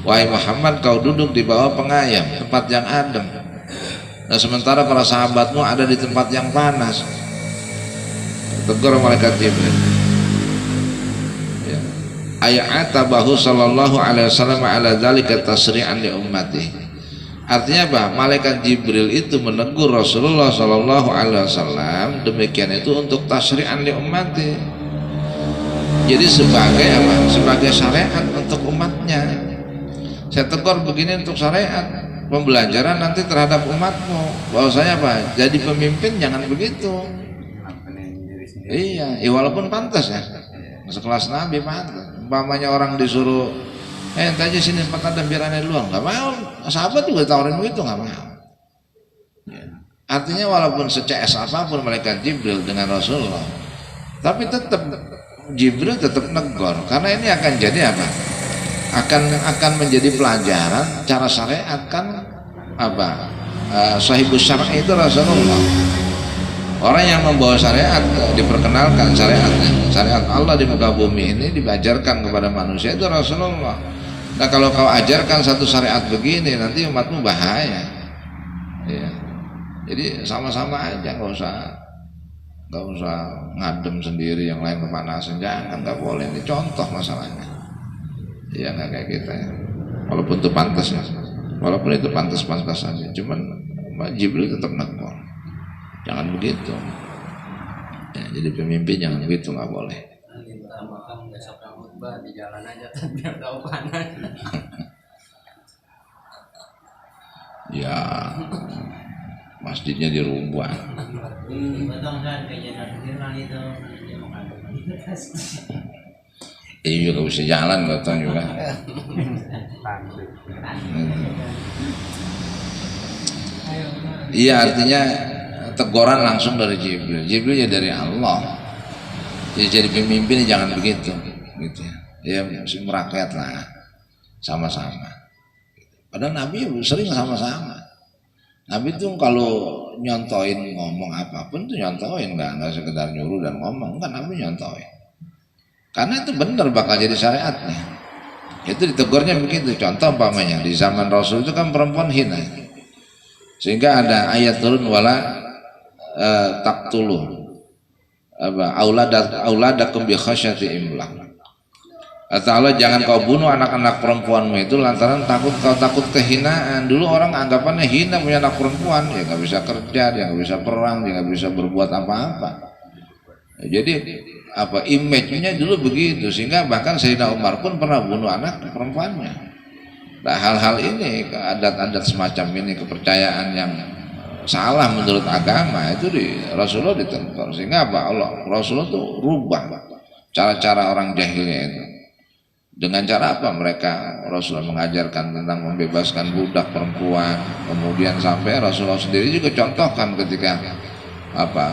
Wahai Muhammad, kau duduk di bawah pengayam, tempat yang adem. Nah, sementara para sahabatmu ada di tempat yang panas. Tegur malaikat Jibril. Ayatabahu sallallahu alaihi wasallam ala dzalika tasri'an li ummati. Artinya apa? Malaikat Jibril itu menegur Rasulullah sallallahu alaihi wasallam demikian itu untuk tasri'an li ummati. Jadi sebagai apa? Sebagai syariat untuk umatnya. Saya tegur begini untuk syariat, pembelajaran nanti terhadap umatmu. Bahwasanya apa? Jadi pemimpin jangan begitu. Iya, walaupun pantas ya. Sekelas Nabi pantas. Umpamanya orang disuruh ente aja sini tempat ada biar aneh dulu, nggak mau. Sahabat juga tawarin begitu, nggak mau ya. Artinya walaupun se-CS apapun malaikat Jibril dengan Rasulullah, tapi tetap Jibril tetap negor, karena ini akan jadi apa, akan menjadi pelajaran cara syariat kan apa, sahibus syar'i itu Rasulullah. Orang yang membawa syariat diperkenalkan syariat Allah di muka bumi ini diajarkan kepada manusia itu Rasulullah. Nah kalau kau ajarkan satu syariat begini nanti umatmu bahaya. Ya. Jadi sama-sama aja, nggak usah ngadem sendiri yang lain kepanasan, jangan, nggak boleh. Ini contoh masalahnya. Ya nggak kayak kita ya. Walaupun itu pantas ya, walaupun itu pantas saja, cuman Jibril tetap negor. Jangan begitu ya, jadi pemimpin jangan begitu, nggak boleh. Makan besok khutbah di jalan aja biar tahu panas. Ya masjidnya dirubah. Iya juga bisa jalan gotong juga. Iya artinya teguran langsung dari Jibril. Jibril ya dari Allah. Jadi pemimpin jangan begitu, gitu ya. Ya merakyat lah, sama-sama. Padahal Nabi sering sama-sama. Nabi tuh kalau nyontoin ngomong apapun tuh nyontoin, nggak sekedar nyuruh dan ngomong, kan Nabi nyontoin. Karena itu benar bakal jadi syariatnya. Itu ditegurnya begitu. Contoh umpamanya di zaman Rasul itu kan perempuan hina, sehingga ada ayat turun wala taqtulu apa auladakum bi khasyati imlaq. Kata Allah, jangan kau bunuh anak-anak perempuanmu itu lantaran kau takut kehinaan. Dulu orang anggapannya hina punya anak perempuan, ya nggak bisa kerja, dia nggak bisa perang, dia nggak bisa berbuat apa-apa. Jadi apa image-nya dulu begitu, sehingga bahkan Sayyidina Umar pun pernah bunuh anak perempuannya. Nah hal-hal ini, adat-adat semacam ini, kepercayaan yang salah menurut agama itu Rasulullah ditegur, sehingga apa Rasulullah tuh rubah cara-cara orang jahilnya itu. Dengan cara apa mereka? Rasulullah mengajarkan tentang membebaskan budak perempuan, kemudian sampai Rasulullah sendiri juga contohkan ketika apa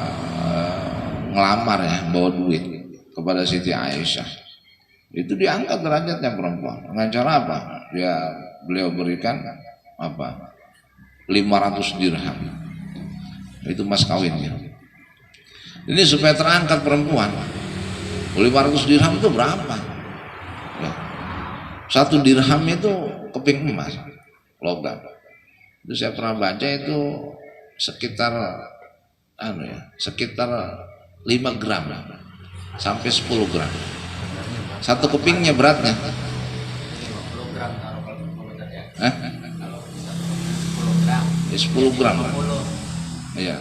ngelamar ya, bawa duit kepada Siti Aisyah, itu diangkat derajatnya perempuan. Dengan cara apa? Beliau berikan apa 500 dirham, itu mas kawinnya. Ini supaya terangkat perempuan. 500 dirham itu berapa? Ya. 1 dirham itu keping emas logam. Itu saya pernah baca itu sekitar sekitar 5 gram sampai 10 gram. 1 kepingnya beratnya. 50 gram kalau ya. Kalau 10 gram. 10 gram. 50. Iya.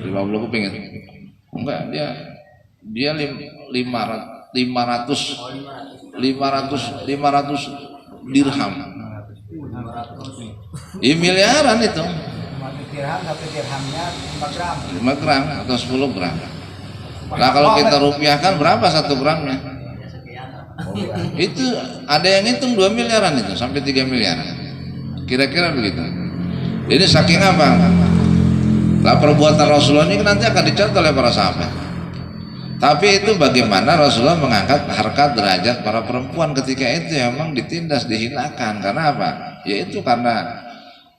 50 keping itu. Enggak, dia 500 dirham. 500. Ini miliaran itu. 500 dirham, 1 dirhamnya 5 gram. 5 gram atau 10 gram. Nah kalau kita rupiahkan berapa 1 gramnya? Itu ada yang hitung 2 miliaran itu sampai 3 miliaran. Kira-kira begitu. Ini saking apa? Lah perbuatan Rasulullah ini nanti akan dicatat oleh para sahabat. Tapi itu bagaimana Rasulullah mengangkat harkat derajat para perempuan ketika itu memang ditindas, dihinakan. Karena apa? Yaitu karena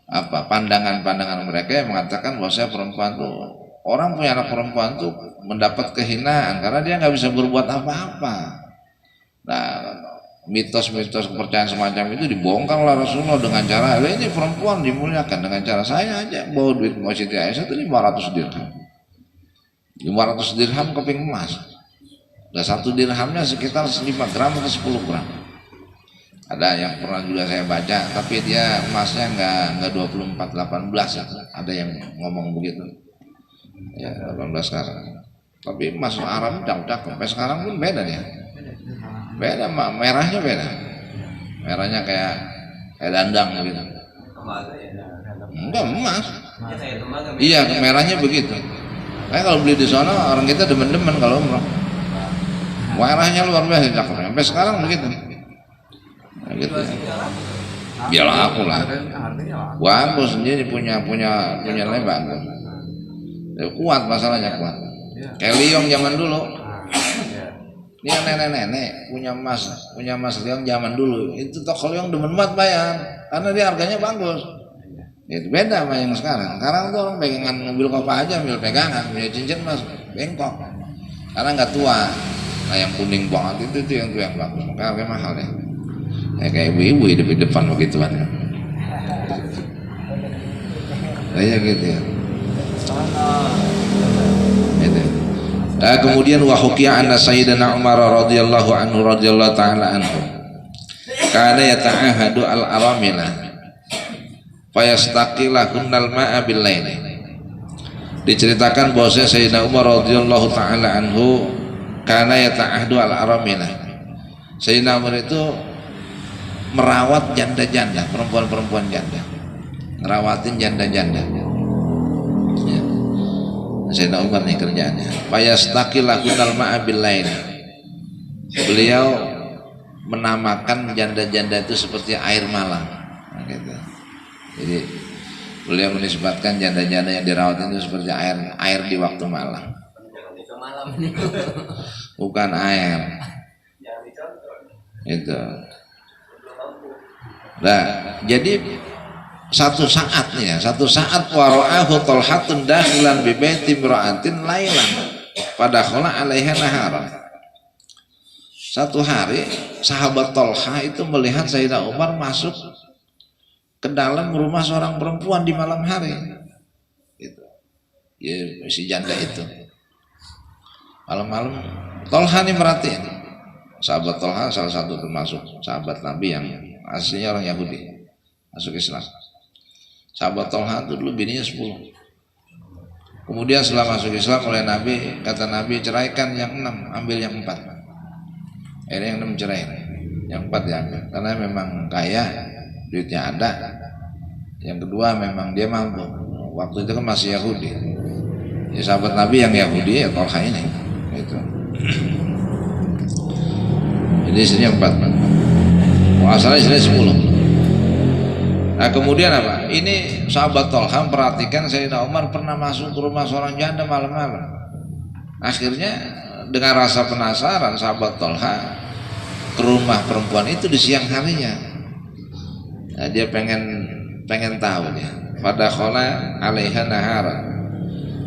apa? Pandangan-pandangan mereka yang mengatakan bahwa saya perempuan tuh, orang punya anak perempuan tuh mendapat kehinaan karena dia nggak bisa berbuat apa-apa. Nah, mitos-mitos kepercayaan semacam itu dibongkar oleh Rasulullah dengan cara ini perempuan dimuliakan dengan cara saya aja bawa duit mau Siti Aisyah itu 500 dirham. 500 dirham keping emas. Dan 1 dirhamnya sekitar 5 gram atau 10 gram. Ada yang pernah juga saya baca, tapi dia emasnya enggak 24 18 ya. Ada yang ngomong begitu. Ya 18 sekarang. Tapi emas Arab cakep. Sampai sekarang pun beda dia. Beda, merahnya beda. Merahnya kayak dandang gitu. Enggak emas. Iya, merahnya begitu. Kayak kalau beli di sana orang kita demen-demen kalau umroh. Merahnya luar biasa cakep. Sampai sekarang begitu. Nah, gitu. Biarlah aku lah. Bagus jadi punya nilai bagus. Kuat masalahnya kuat. Kayak Liong zaman dulu. Ini nenek-nenek punya emas Liong zaman dulu. Itu toko Liong demen banget bayar karena dia harganya bagus. Itu beda sama yang sekarang. Sekarang tuh orang pegangan mobil kopa aja, ambil pegangan, punya cincin mas bengkok. Karena nggak tua. Nah yang kuning banget itu yang bagus. Maka harganya mahal ya. Kayak ibu-ibu di depan begitu kan. Kayak gitu ya. Gitu. Nah, kemudian wa hukiya anna sayyidina Umar radhiyallahu anhu radhiyallahu taala anhu kana yata'ahadu al-aramila fayastaqilahunnal ma'a bil lail. Diceritakan bahwa Sayyidina Umar radhiyallahu taala anhu kana yata'ahadu al-aramila. Sayyidina Umar itu merawat janda-janda, perempuan-perempuan janda. Ngerawatin janda-janda. Ya. Sayyidina Umar nih kerjaannya. Fayastaqilahunnal ma'a bil lail. Beliau menamakan janda-janda itu seperti air malam. Nah, gitu. Jadi beliau menisbatkan janda-janda yang dirawat itu seperti air di waktu malam. Bukan air. Itu. Nah, jadi satu saat wara'ahu Talhatun dakhilan bi baiti imra'atin lailan fadakhala 'alaiha naharan. Satu hari sahabat Talha itu melihat Sayyidina Umar masuk ke dalam rumah seorang perempuan di malam hari. Gitu. Ya, si janda itu. Malam-malam Talha ini merhatiin. Sahabat Talha salah satu termasuk sahabat Nabi yang aslinya orang Yahudi masuk Islam. Sahabat Talha itu dulu bininya 10. Kemudian setelah masuk Islam oleh Nabi, kata Nabi ceraikan yang 6, ambil yang 4. Akhirnya yang 6 cerai, yang 4 diambil karena memang kaya, duitnya ada. Yang kedua memang dia mampu. Waktu itu kan masih Yahudi. Ya sahabat Nabi yang Yahudi ya Talha ini. Itu. Jadi istrinya 4. Asalnya istrinya 10. Nah kemudian apa? Ini sahabat Talha perhatikan Sayyidina Umar pernah masuk ke rumah seorang janda malam-malam. Akhirnya dengan rasa penasaran sahabat Talha ke rumah perempuan itu di siang harinya. Nah, dia pengen tahu dia. fadakhala 'alaiha nahara.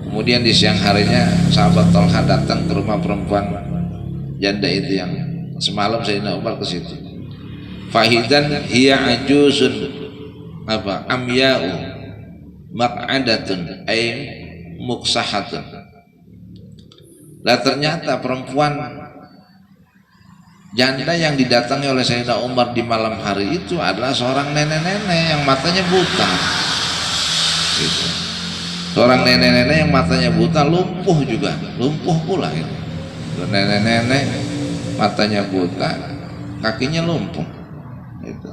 Kemudian di siang harinya sahabat Thalha datang ke rumah perempuan janda itu yang semalam Sayyidina Umar ke situ. Fahidan hiya ajuzun amya'u maq'adatun ay muksahatun. Lah ternyata perempuan janda yang didatangi oleh Sayyidina Umar di malam hari itu adalah seorang nenek-nenek yang matanya buta gitu. Seorang nenek-nenek yang matanya buta, lumpuh juga, lumpuh pula itu. Nenek-nenek matanya buta, kakinya lumpuh itu.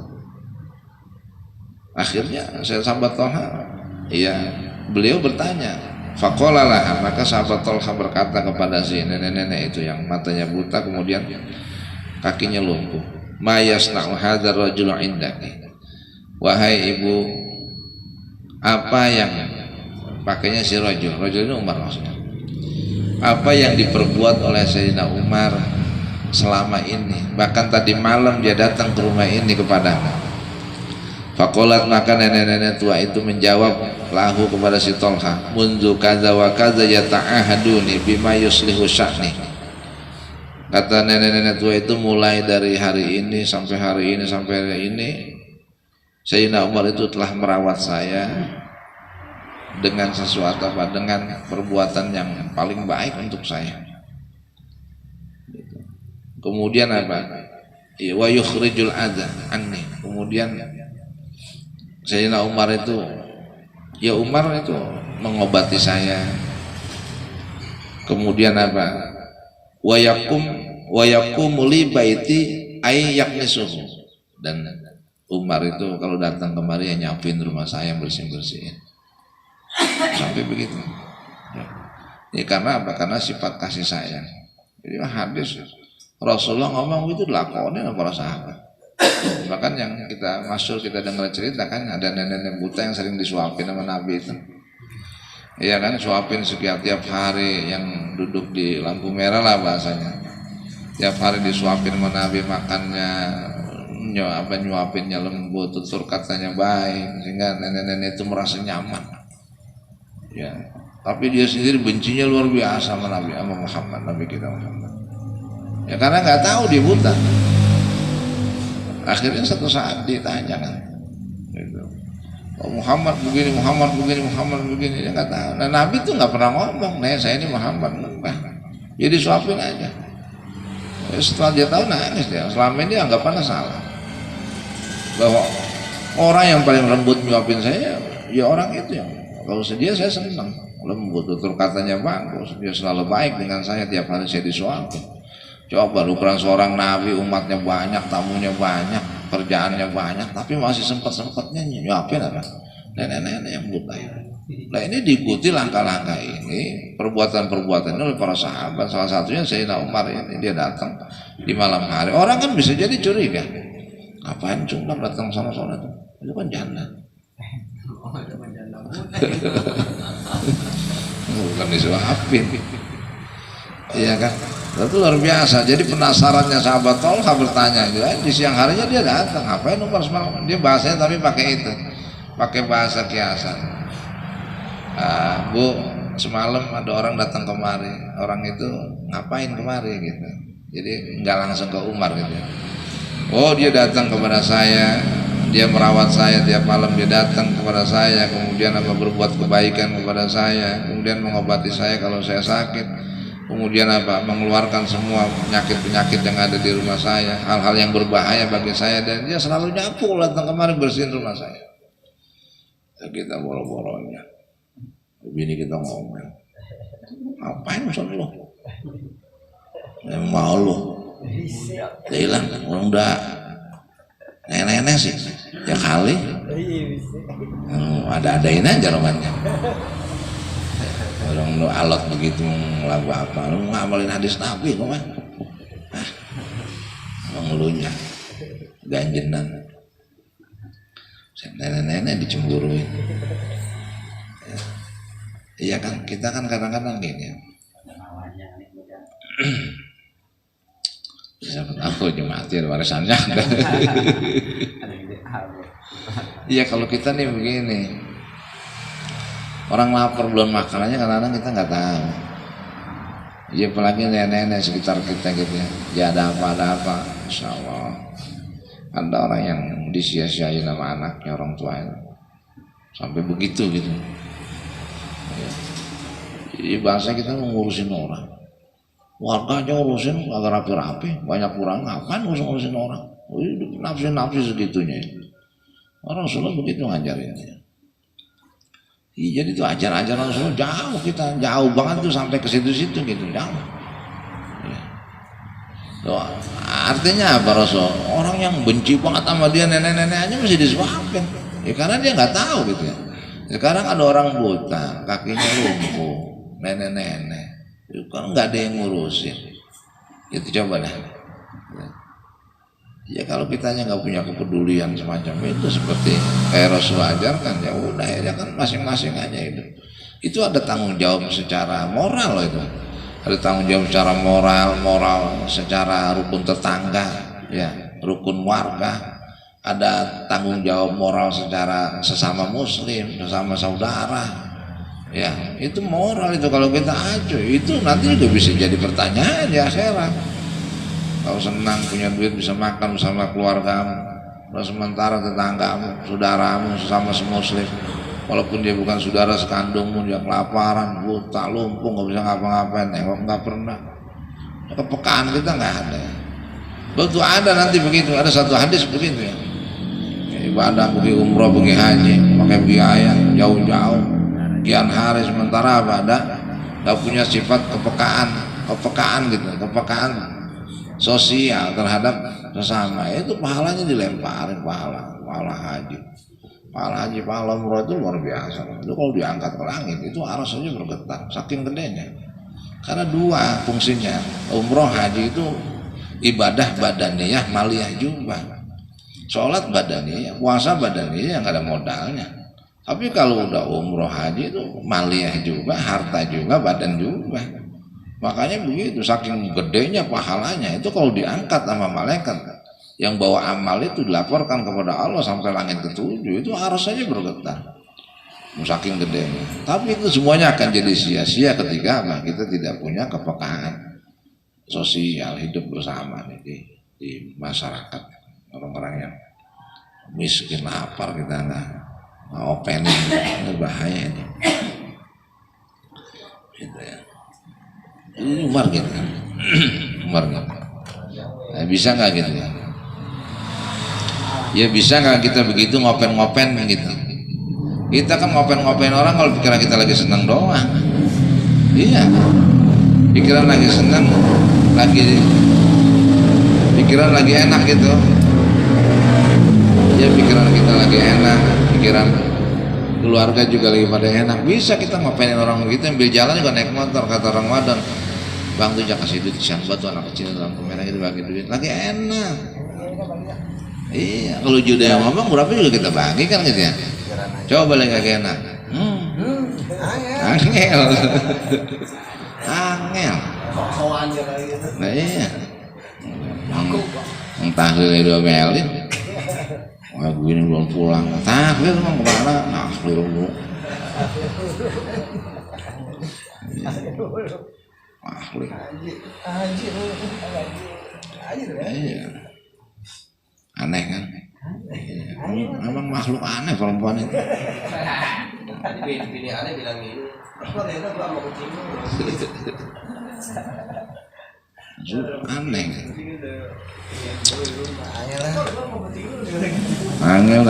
Akhirnya saya sahabat Thalha, iya, beliau bertanya, faqala laha, maka sahabat Thalha berkata kepada si nenek-nenek itu yang matanya buta kemudian kakinya lumpuh, ma yasna'u hadzal rajulu indaki, wahai ibu, apa yang pakainya si rajul ini Umar maksudnya, apa yang diperbuat oleh Sayyidina Umar selama ini, bahkan tadi malam dia datang ke rumah ini kepadamu. Faqalat, maka nenek-nenek tua itu menjawab lahu kepada si Thalha, mundu kadza wa kadza yata'ahaduni bima yuslihu sya'ni. Kata nenek-nenek tua itu, mulai dari hari ini sampai hari ini sampai hari ini Sayyidina Umar itu telah merawat saya dengan sesuatu dengan perbuatan yang paling baik untuk saya. Kemudian apa? Wa yukhrijul adza anni. Kemudian Sayyidina Umar itu, ya Umar itu mengobati saya. Kemudian apa? Wa yaqumu li baiti ay yaqnisuhu. Dan Umar itu kalau datang kemari ya nyapuin rumah saya, bersih-bersihin. Sampai begitu ya, karena apa? Karena sifat kasih sayang. Jadi hadis Rasulullah ngomong itu dilakonin sama para sahabat. Bahkan yang kita masyhur kita dengar cerita kan, ada nenek-nenek buta yang sering disuapin sama Nabi itu. Iya kan, suapin tiap hari, yang duduk di lampu merah lah bahasanya. Tiap hari disuapin sama Nabi, makannya nyuapinnya lembut, tutur katanya baik, sehingga nenek-nenek itu merasa nyaman. Ya, tapi dia sendiri bencinya luar biasa sama Nabi, sama Muhammad, Nabi kita Muhammad. Ya karena nggak tahu dia buta. Akhirnya satu saat ditanya kan, gitu. Oh, Muhammad begini, Muhammad begini, Muhammad begini, dia nggak tahu. Nah Nabi tuh nggak pernah ngomong, nih saya ini Muhammad, enggak. Jadi suapin aja. Ya, setelah dia tahu nangis dia. Selama ini anggapannya salah, bahwa orang yang paling lembut nyuapin saya, ya orang itu yang. Kalau dia saya senang, lembut, tutur katanya bagus, dia selalu baik dengan saya, tiap hari saya disuapin. Coba ukuran seorang nabi, umatnya banyak, tamunya banyak, kerjaannya banyak, tapi masih sempat-sempatnya nyuapin apa? Nenek-nenek yang buta. Nah ini diikuti langkah-langkah ini, perbuatan-perbuatan ini oleh para sahabat. Salah satunya Sayyidina Umar ini, dia datang di malam hari. Orang kan bisa jadi curiga, ngapain cuma datang sama sholat itu kan janda. Bukan disuapin, iya kan? Itu luar biasa. Jadi penasarannya sahabat Thalha bertanya, di siang harinya dia datang, ngapain Umar semalam? Dia bahasanya tapi pakai itu, pakai bahasa kiasan. Bu, semalam ada orang datang kemari, orang itu ngapain kemari gitu. Jadi nggak langsung ke Umar gitu. Oh dia datang kepada saya, dia merawat saya tiap malam, dia datang kepada saya, kemudian apa berbuat kebaikan kepada saya, kemudian mengobati saya kalau saya sakit, kemudian apa mengeluarkan semua penyakit-penyakit yang ada di rumah saya, hal-hal yang berbahaya bagi saya, dan dia selalu nyapu datang kemari bersihin rumah saya. Kita boro-boronya, begini kita ngomong, ngapain maksud lo? Yang mau lo? Dia hilang, orang udah nenek-nenek sih, ya kali ada-adain aja romannya. Orang lu alot begitu lagu apa, lu ngamalin hadis Nabi kok mah, mengeluhnya ganjenan, nenek-nenek dicemburuin. Iya kan, kita kan kadang-kadang gini. Siapa tahu jematin warisannya. Iya kalau kita nih begini, Orang lapar belum makan aja kadang-kadang kita nggak tahu. Ya apalagi nenek-nenek sekitar kita gitu ya. Ya ada apa, insya Allah. Ada orang yang disia-siain sama anaknya, orang tua itu. Sampai begitu gitu. Ya. Jadi bahasa kita ngurusin orang. Warganya urusin agak rapi-rapi, banyak kurang, ngapain ngurusin orang? Nafsu segitunya. Orang Rasulullah begitu ngajarinnya. Jadi itu ajaran Rasulullah jauh, kita jauh banget tuh sampai ke situ-situ gitu, jauh. Ya. Tuh, artinya apa Rasul? Orang yang benci banget sama dia, nenek-nenek aja mesti disuapin. Ya karena dia nggak tahu gitu ya. Sekarang ada orang buta, kakinya lumpuh, nenek-nenek. Kan nggak ada yang ngurusin, itu coba dah. Ya kalau kitanya nggak punya kepedulian semacam itu seperti kayak Rasul ajarkan, ya udah ya kan masing-masing aja itu ada tanggung jawab secara moral loh itu, ada tanggung jawab secara moral secara rukun tetangga, ya rukun warga, ada tanggung jawab moral secara sesama muslim, sesama saudara. Ya, itu moral itu kalau kita acuh itu nanti juga bisa jadi pertanyaan di akhirat. Kalau senang punya duit bisa makan bersama keluargamu, kalau sementara tetanggamu, saudaramu sesama semuslim, walaupun dia bukan saudara sekandungmu, dia kelaparan, buta, lumpuh, nggak bisa ngapa-ngapain, nengok nggak pernah. Kepekaan kita nggak ada. Betul ada nanti begitu, ada satu hadis begitu ya. Ibadah pergi umroh, pergi haji, pakai biaya jauh-jauh. Sekian hari sementara apa ada nggak punya sifat kepekaan gitu, kepekaan sosial terhadap sesama, itu pahalanya dilemparin, pahala haji, pahala umroh itu luar biasa. Itu kalau diangkat ke langit itu arus saja bergetar saking gedenya, karena dua fungsinya. Umroh haji itu ibadah badaniyah maliyah juga, sholat badaniyah, puasa badaniyah, nggak ada modalnya. Tapi kalau udah umroh haji itu maliyah juga, harta juga, badan juga. Makanya begitu, saking gedenya pahalanya itu kalau diangkat sama malaikat yang bawa amal itu dilaporkan kepada Allah sampai langit ketujuh, itu harus saja bergetar. Saking gedenya. Tapi itu semuanya akan jadi sia-sia ketika kita tidak punya kepekaan sosial hidup bersama di masyarakat. Orang-orang yang miskin lapar kita nggak opening, itu bahaya ini. Gitu ya. Ini Umar gitu kan. Umar gitu. Nah, bisa nggak gitu ya? Ya bisa nggak kita begitu ngopen-ngopen gitu? Kita kan ngopen-ngopen orang kalau pikiran kita lagi senang doang. Iya. Pikiran lagi senang, pikiran lagi enak gitu. Ya pikiran kita lagi enak, pikiran keluarga juga lagi pada enak, bisa kita ngopenin orang begitu. Ambil jalan juga naik motor, kata orang Madon, bang tuh jangan kasih duit siapa tuh anak kecil dalam kamera gitu bagi duit, lagi enak. Iya, kalau juda yang ngomong berapa juga kita bagi kan gitu ya. Coba lagi lagi enak. Angel. Angel. Nah iya. Yang tahlil itu melin. Wah gue ini belum pulang. Tahlil emang kemana? Tahlil dulu. Tahlil. Iya. Aneh kan? Memang makhluk aneh perempuan itu. Bini aneh bilang ini. Aneh. Angel.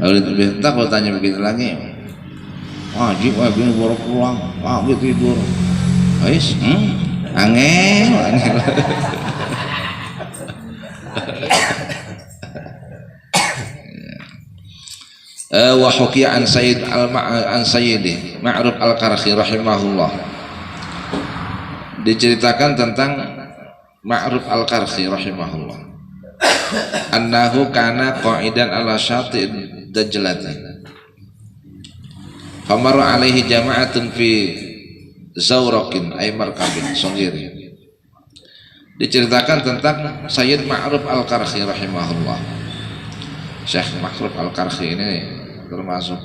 Lalu kita kalau tanya begitu lagi, wajib gini baru pulang, gue tidur. Ais, angel. Wa hukiya an Sayyidi Ma'ruf al-Karhi rahimahullah. Diceritakan tentang Ma'ruf al-Karhi rahimahullah, annahu kana qa'idan ala syati'id dajlati famara alaihi jama'atun fi zawraqin ay markabin saghir. Diceritakan tentang Sayyid Ma'ruf al-Karhi rahimahullah. Syekh Ma'ruf al-Karhi ini termasuk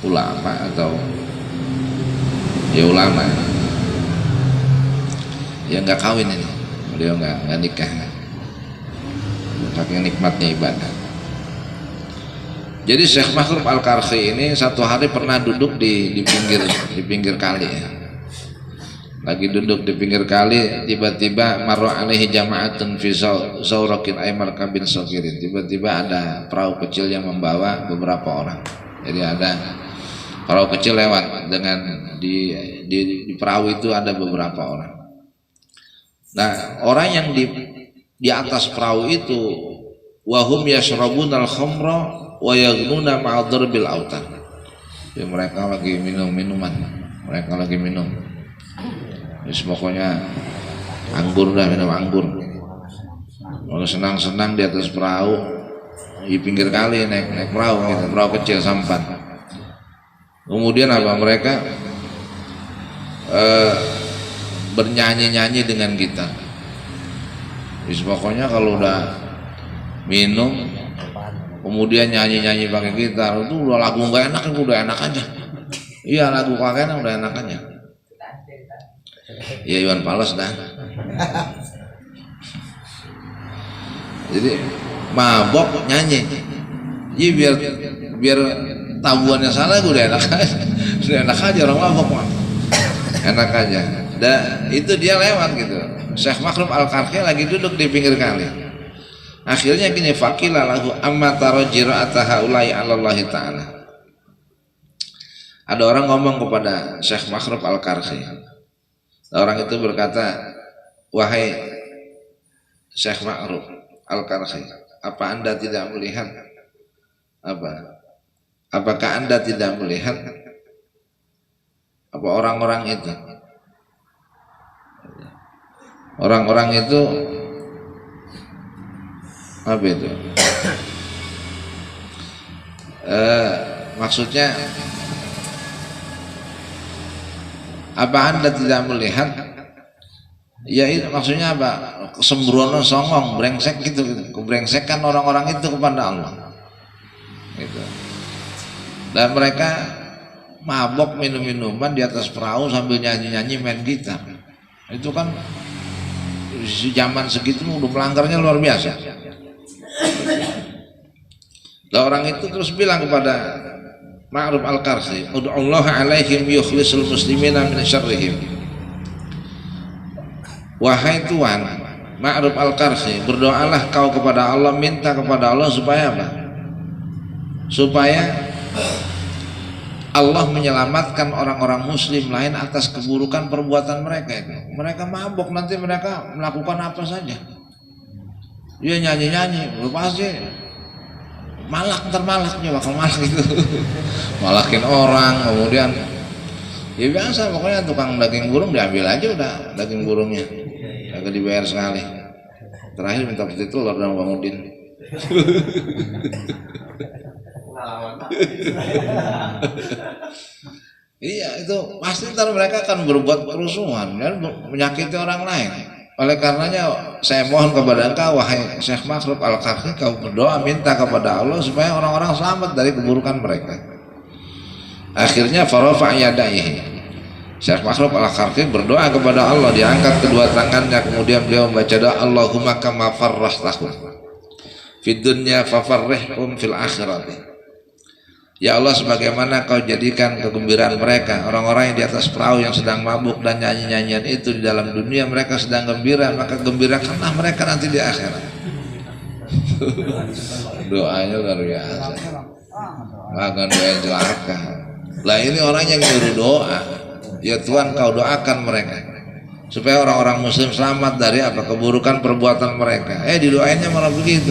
ulama atau ya ulama ya nggak kawin ini, beliau nggak nikah, saking nikmatnya ibadah. Jadi Syekh Makhruf Al-Karhi ini satu hari pernah duduk di pinggir kali ya. Lagi duduk di pinggir kali, tiba-tiba marra alaihi jama'atun fi zawrakin ay markabin sagirin. Tiba-tiba ada perahu kecil yang membawa beberapa orang. Jadi ada perahu kecil lewat dengan di perahu itu ada beberapa orang. Nah, orang yang di atas perahu itu wahum yashrabunal khamra wa yaghnuna ma'adhar bil autan. Jadi mereka lagi minuman, mereka lagi minum. Terus pokoknya anggur, dah minum anggur. Kalau senang-senang di atas perahu di pinggir kali naik perahu gitu, perahu kecil sampan. Kemudian apa mereka bernyanyi-nyanyi dengan kita. Terus pokoknya kalau udah minum kemudian nyanyi-nyanyi pakai gitar itu udah lagu nggak enak, itu udah enak aja. Iya, lagu kakeknya udah enak aja. Ya Iwan Fals dah. Jadi mabok nyanyi. Jadi biar tabuannya salah gue udah enak aja. Udah enak aja orang mabok mah. Enak aja. Dan itu dia lewat gitu. Syekh Makhruf Al-Karhi lagi duduk di pinggir kali. Akhirnya gini, faqila lahu amma tara jira'ata haula'i 'ala Allah taala. Ada orang ngomong kepada Syekh Makhruf Al-Karhi. Orang itu berkata, wahai Syekh Makhruf Al-Karhi, apa Anda tidak melihat apakah Anda tidak melihat apa orang-orang itu? Orang-orang itu apa itu? Maksudnya apa Anda tidak melihat? Ya itu maksudnya apa? Sembrono, songong, brengsek gitu. Kebrengsekan orang-orang itu kepada Allah. Gitu. Dan mereka mabok minum-minuman di atas perahu sambil nyanyi-nyanyi main gitar. Itu kan zaman segitu udah melanggarnya luar biasa. Lah orang itu terus bilang kepada Makhruf Al-Karhi, "Ud'ullaha 'alaihim yukhlisul muslimina min syarrihim." Wahai Tuhan, Makhruf Al-Karhi, berdoalah kau kepada Allah, minta kepada Allah supaya apa? Supaya Allah menyelamatkan orang-orang muslim lain atas keburukan perbuatan mereka itu. Mereka mabok, nanti mereka melakukan apa saja. Dia nyanyi-nyanyi, pasti malak, ntar malaknya bakal malak itu. Malakin orang, kemudian ya biasa pokoknya tukang daging burung diambil aja udah daging burungnya. Agak dibayar sekali. Terakhir minta peti telur dan bangunin. Iya, itu pasti ntar mereka akan berbuat kerusuhan dan menyakiti orang lain. Oleh karenanya saya mohon kepada engkau wahai Syekh Makhruf Al-Karhi, kau berdoa minta kepada Allah supaya orang-orang selamat dari keburukan mereka. Akhirnya farafa yadaihi, Syekh Makhruf Al-Karhi berdoa kepada Allah, diangkat kedua tangannya, kemudian beliau membaca doa, Allahumma kama farrahtahum fid dunya fafarrihhum fil akhirati. Ya Allah, sebagaimana kau jadikan kegembiraan mereka, orang-orang yang di atas perahu yang sedang mabuk dan nyanyi-nyanyian itu di dalam dunia mereka sedang gembira, maka gembirakanlah mereka nanti di akhirat. Doanya luar biasa. Maka doa celaka. Lah ini orang yang nyuruh doa. Ya Tuhan, kau doakan mereka supaya orang-orang muslim selamat dari apa? Keburukan perbuatan mereka. Didoainnya malah begitu.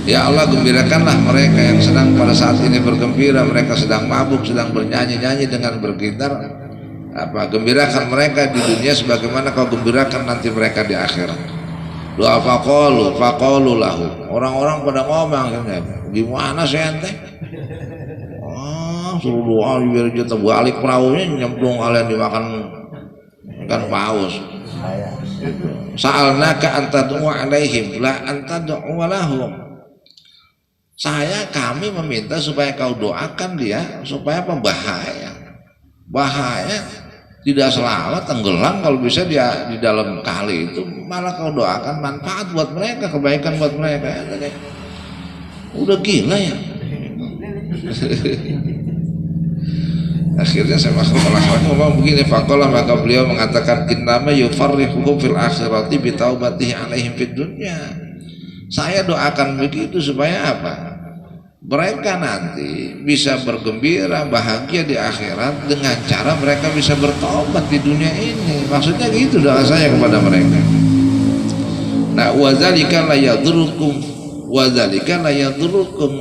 Ya Allah, gembirakanlah mereka yang sedang pada saat ini bergembira, mereka sedang mabuk, sedang bernyanyi-nyanyi dengan bergitar. Gembirakan mereka di dunia sebagaimana kau gembirakan nanti mereka di akhirat. Doa faqalu lahu. Orang-orang pada ngomong, gimana sih ente? Suruh doa biar kita balik perahunya nyemplung kalian dimakan ikan paus. Sa'alnaka anta du'a alaihim la anta du'a lahum. Kami meminta supaya kau doakan dia supaya apa? Bahaya tidak selamat, tenggelam kalau bisa dia di dalam kali itu, malah kau doakan manfaat buat mereka, kebaikan buat mereka. Udah gila ya. Akhirnya saya ngomong begini, faqala, maka beliau mengatakan innama yufarrihuhum fil akhirati bi taubatihi alaihim fid dunya. Saya doakan begitu supaya apa? Mereka nanti bisa bergembira, bahagia di akhirat dengan cara mereka bisa bertobat di dunia ini. Maksudnya gitu doa saya kepada mereka. Nah, wadzalika la yadurrukum,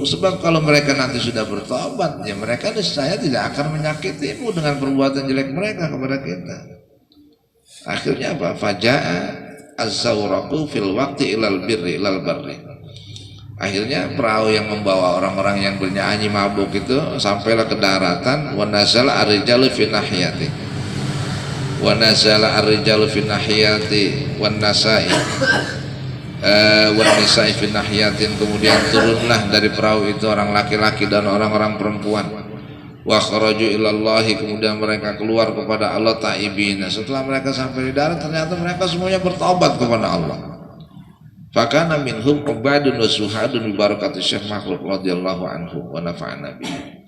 sebab kalau mereka nanti sudah bertobat, ya mereka saya tidak akan menyakitimu dengan perbuatan jelek mereka kepada kita. Akhirnya apa? Faja'a az-zawraqu fil waqti ilal barri. Akhirnya perahu yang membawa orang-orang yang bernyanyi mabuk itu sampailah ke daratan. Wa nazala ar-rijalu fi nahiyati wan nasa'i wan nisa'i fi nahiyatin. Kemudian turunlah dari perahu itu orang laki-laki dan orang-orang perempuan. Wa kharaju ilallahi, kemudian mereka keluar kepada Allah ta'ibina. Setelah mereka sampai di darat, ternyata mereka semuanya bertobat kepada Allah. Fakana minhum ubadun wa suhadun bi barakati Syekh Makhluk radhiyallahu anhu wa nafa'ana bihi.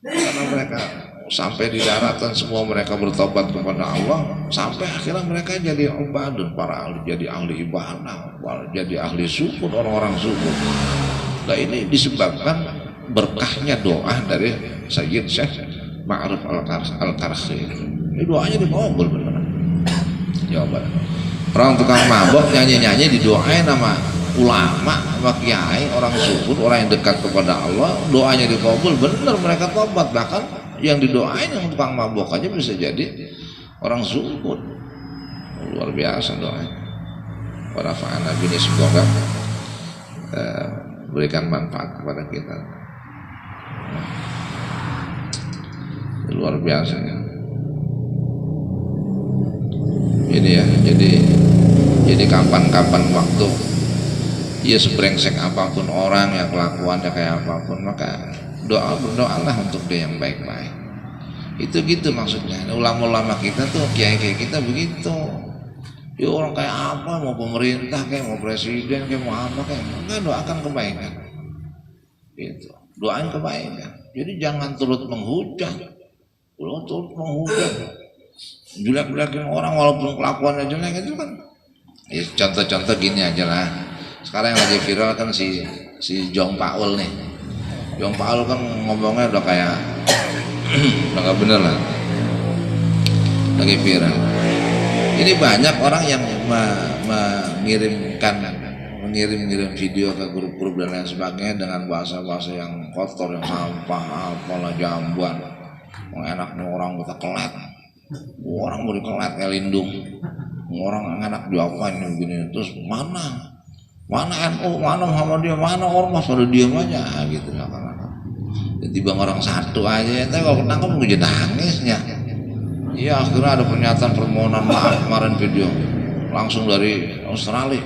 Karena mereka sampai di daratan semua mereka bertobat kepada Allah, sampai akhirnya mereka jadi ubadun, para ahli, jadi ahli ibadah, jadi ahli syukur, orang-orang syukur. Nah, ini disebabkan berkahnya doa dari Sayyid Syekh Ma'ruf Al-Karhi. Ini doanya dikabul benar. Jawaban. Orang tukang mabok nyanyi-nyanyi didoain sama ulama, sama kiai, orang syukur, orang yang dekat kepada Allah, doanya dikabul, benar mereka tobat. Bahkan yang didoain yang tukang mabok aja bisa jadi orang syukur. Luar biasa doanya. Para fa'ana bini, semoga berikan manfaat kepada kita. Luar biasa ya. Ini ya, jadi kapan-kapan waktu ya sebrengsek apapun orang, ya kelakuannya kayak apapun, maka berdoalah untuk dia yang baik-baik. Itu gitu maksudnya. Ulama-ulama kita tuh, kiai-kiai kita begitu. Ya orang kayak apa, mau pemerintah kayak mau presiden kayak mau apa kayak, enggak, doakan kebaikan. Gitu. Doain kebaikan. Jadi jangan turut menghujat. Kalau turut menghujat, jelek-jelekin orang walaupun kelakuannya jelek itu kan. Ya, contoh-contoh gini aja lah. Sekarang yang lagi viral kan si Jong Paul nih. Jong Paul kan ngomongnya udah kayak udah gak bener lah. Lagi viral. Ini banyak orang yang mengirim video ke grup-grup dan lain sebagainya dengan bahasa-bahasa yang kotor, yang sampah, apalah jambuan. Enaknya orang kita kelet. Orang mau dikelet kayak lindung. Orang enak diapain begini. Terus mana NU, mana Muhammadiyah, mana ormas, pada diam aja gitu lah. Jadi bang orang satu aja, tapi kalau ketangkep gue jadi nangisnya. Iya, akhirnya ada pernyataan permohonan maaf kemarin video langsung dari Australia.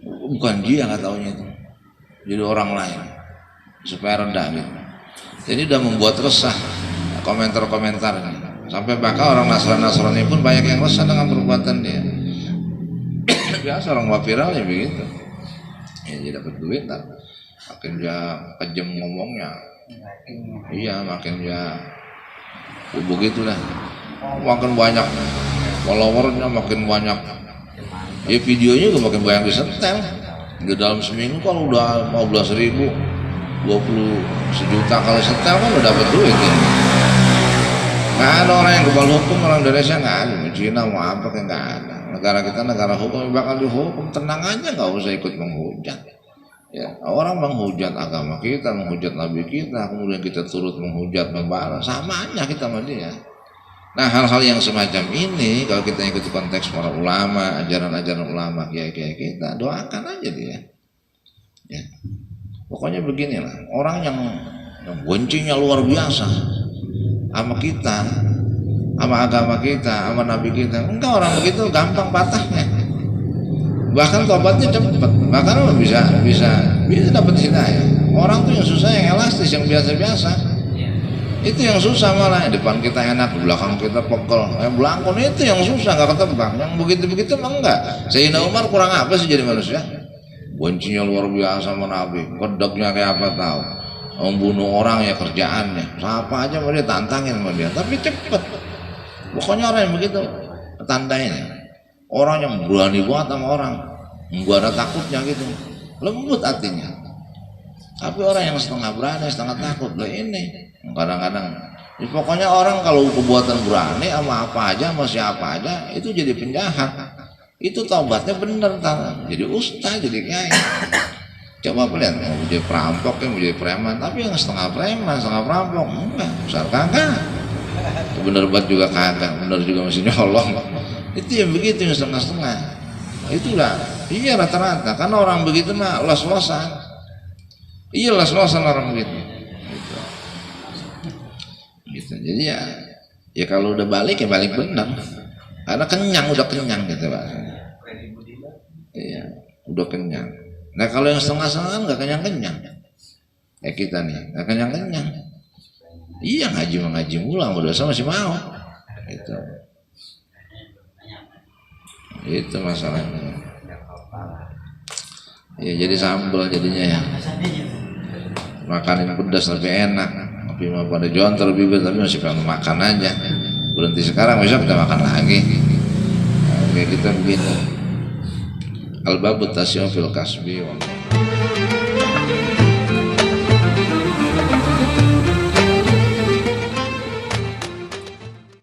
Bukan dia nggak taunya itu, jadi orang lain supaya rendah gitu. Jadi udah membuat resah komentar-komentarnya. Sampai bahkan orang Nasrani pun banyak yang resah dengan perbuatan dia. Biasa orang mau viral ya begitu. Ya dia dapat duit lah. Makin dia kejam ngomongnya. Iya, makin dia begitulah. Makin banyak followernya, makin banyak. Ya videonya juga makin banyak disetel. Di dalam seminggu kalau udah 15.000, 20 sejuta kali setel kan udah dapat duit ya. Nggak ada orang yang kebal hukum, orang Indonesia nggak ada. Cina mau apa kayak nggak ada. Negara kita negara hukum, bakal dihukum, tenang aja, nggak usah ikut menghujat. Ya, orang menghujat agama kita, menghujat nabi kita, kemudian kita turut menghujat, membalas, sama aja kita sama dia. Nah, hal-hal yang semacam ini kalau kita ikuti konteks para ulama, ajaran-ajaran ulama, kiai-kiai kita, doakan aja dia. Ya. Pokoknya beginilah, orang yang bencinya luar biasa sama kita, sama agama kita, sama nabi kita, enggak, orang begitu gampang patahnya. bahkan tobatnya cepat, bahkan lo bisa dapat hidayah. Orang tuh yang susah yang elastis, yang biasa-biasa itu yang susah, malah yang depan kita enak, belakang kita pegel, belakang itu yang susah, nggak ketebak. Yang begitu-begitu mah enggak. Sayyidina Umar kurang apa sih jadi manusia? Bencinya luar biasa sama Nabi, kedeknya kayak apa tahu, membunuh orang ya kerjaannya, siapa aja mau dia tantangin sama dia, tapi cepet. Pokoknya orang yang begitu tandanya, orang yang berani banget sama orang, nggak ada takutnya gitu, lembut hatinya. Tapi orang yang setengah berani, setengah takut, lah ini kadang-kadang. Ya, pokoknya orang kalau kebuatan berani sama apa aja, sama siapa aja, itu jadi penjahat. Itu taubatnya bener, jadi ustaz, jadi kiai. Coba lihat, mau jadi perampok, mau jadi preman, tapi yang setengah preman, setengah perampok, enggak, besar kagak. Bener banget juga kagak, bener juga masih nyolong. Itu yang begitu, yang setengah-setengah. Itulah, iya rata-rata, karena orang begitu mah los-losan. Iya los-losan orang begitu. Gitu. Jadi ya kalau udah balik ya balik benar. Karena kenyang, udah kenyang gitu Pak. Iya, udah kenyang. Nah kalau yang setengah-setengah nggak kenyang-kenyang. Kayak kita nih, nggak kenyang-kenyang. Iya ngaji mula, dosa masih mau. Itu masalahnya. Ya jadi sambal jadinya ya. Makanin pedas tapi enak. Tapi mau pada jontor bibir tapi masih pengen makan aja. Berhenti sekarang, besok kita makan lagi. Kayak kita begini. Al-babu tasyum fil kasbi.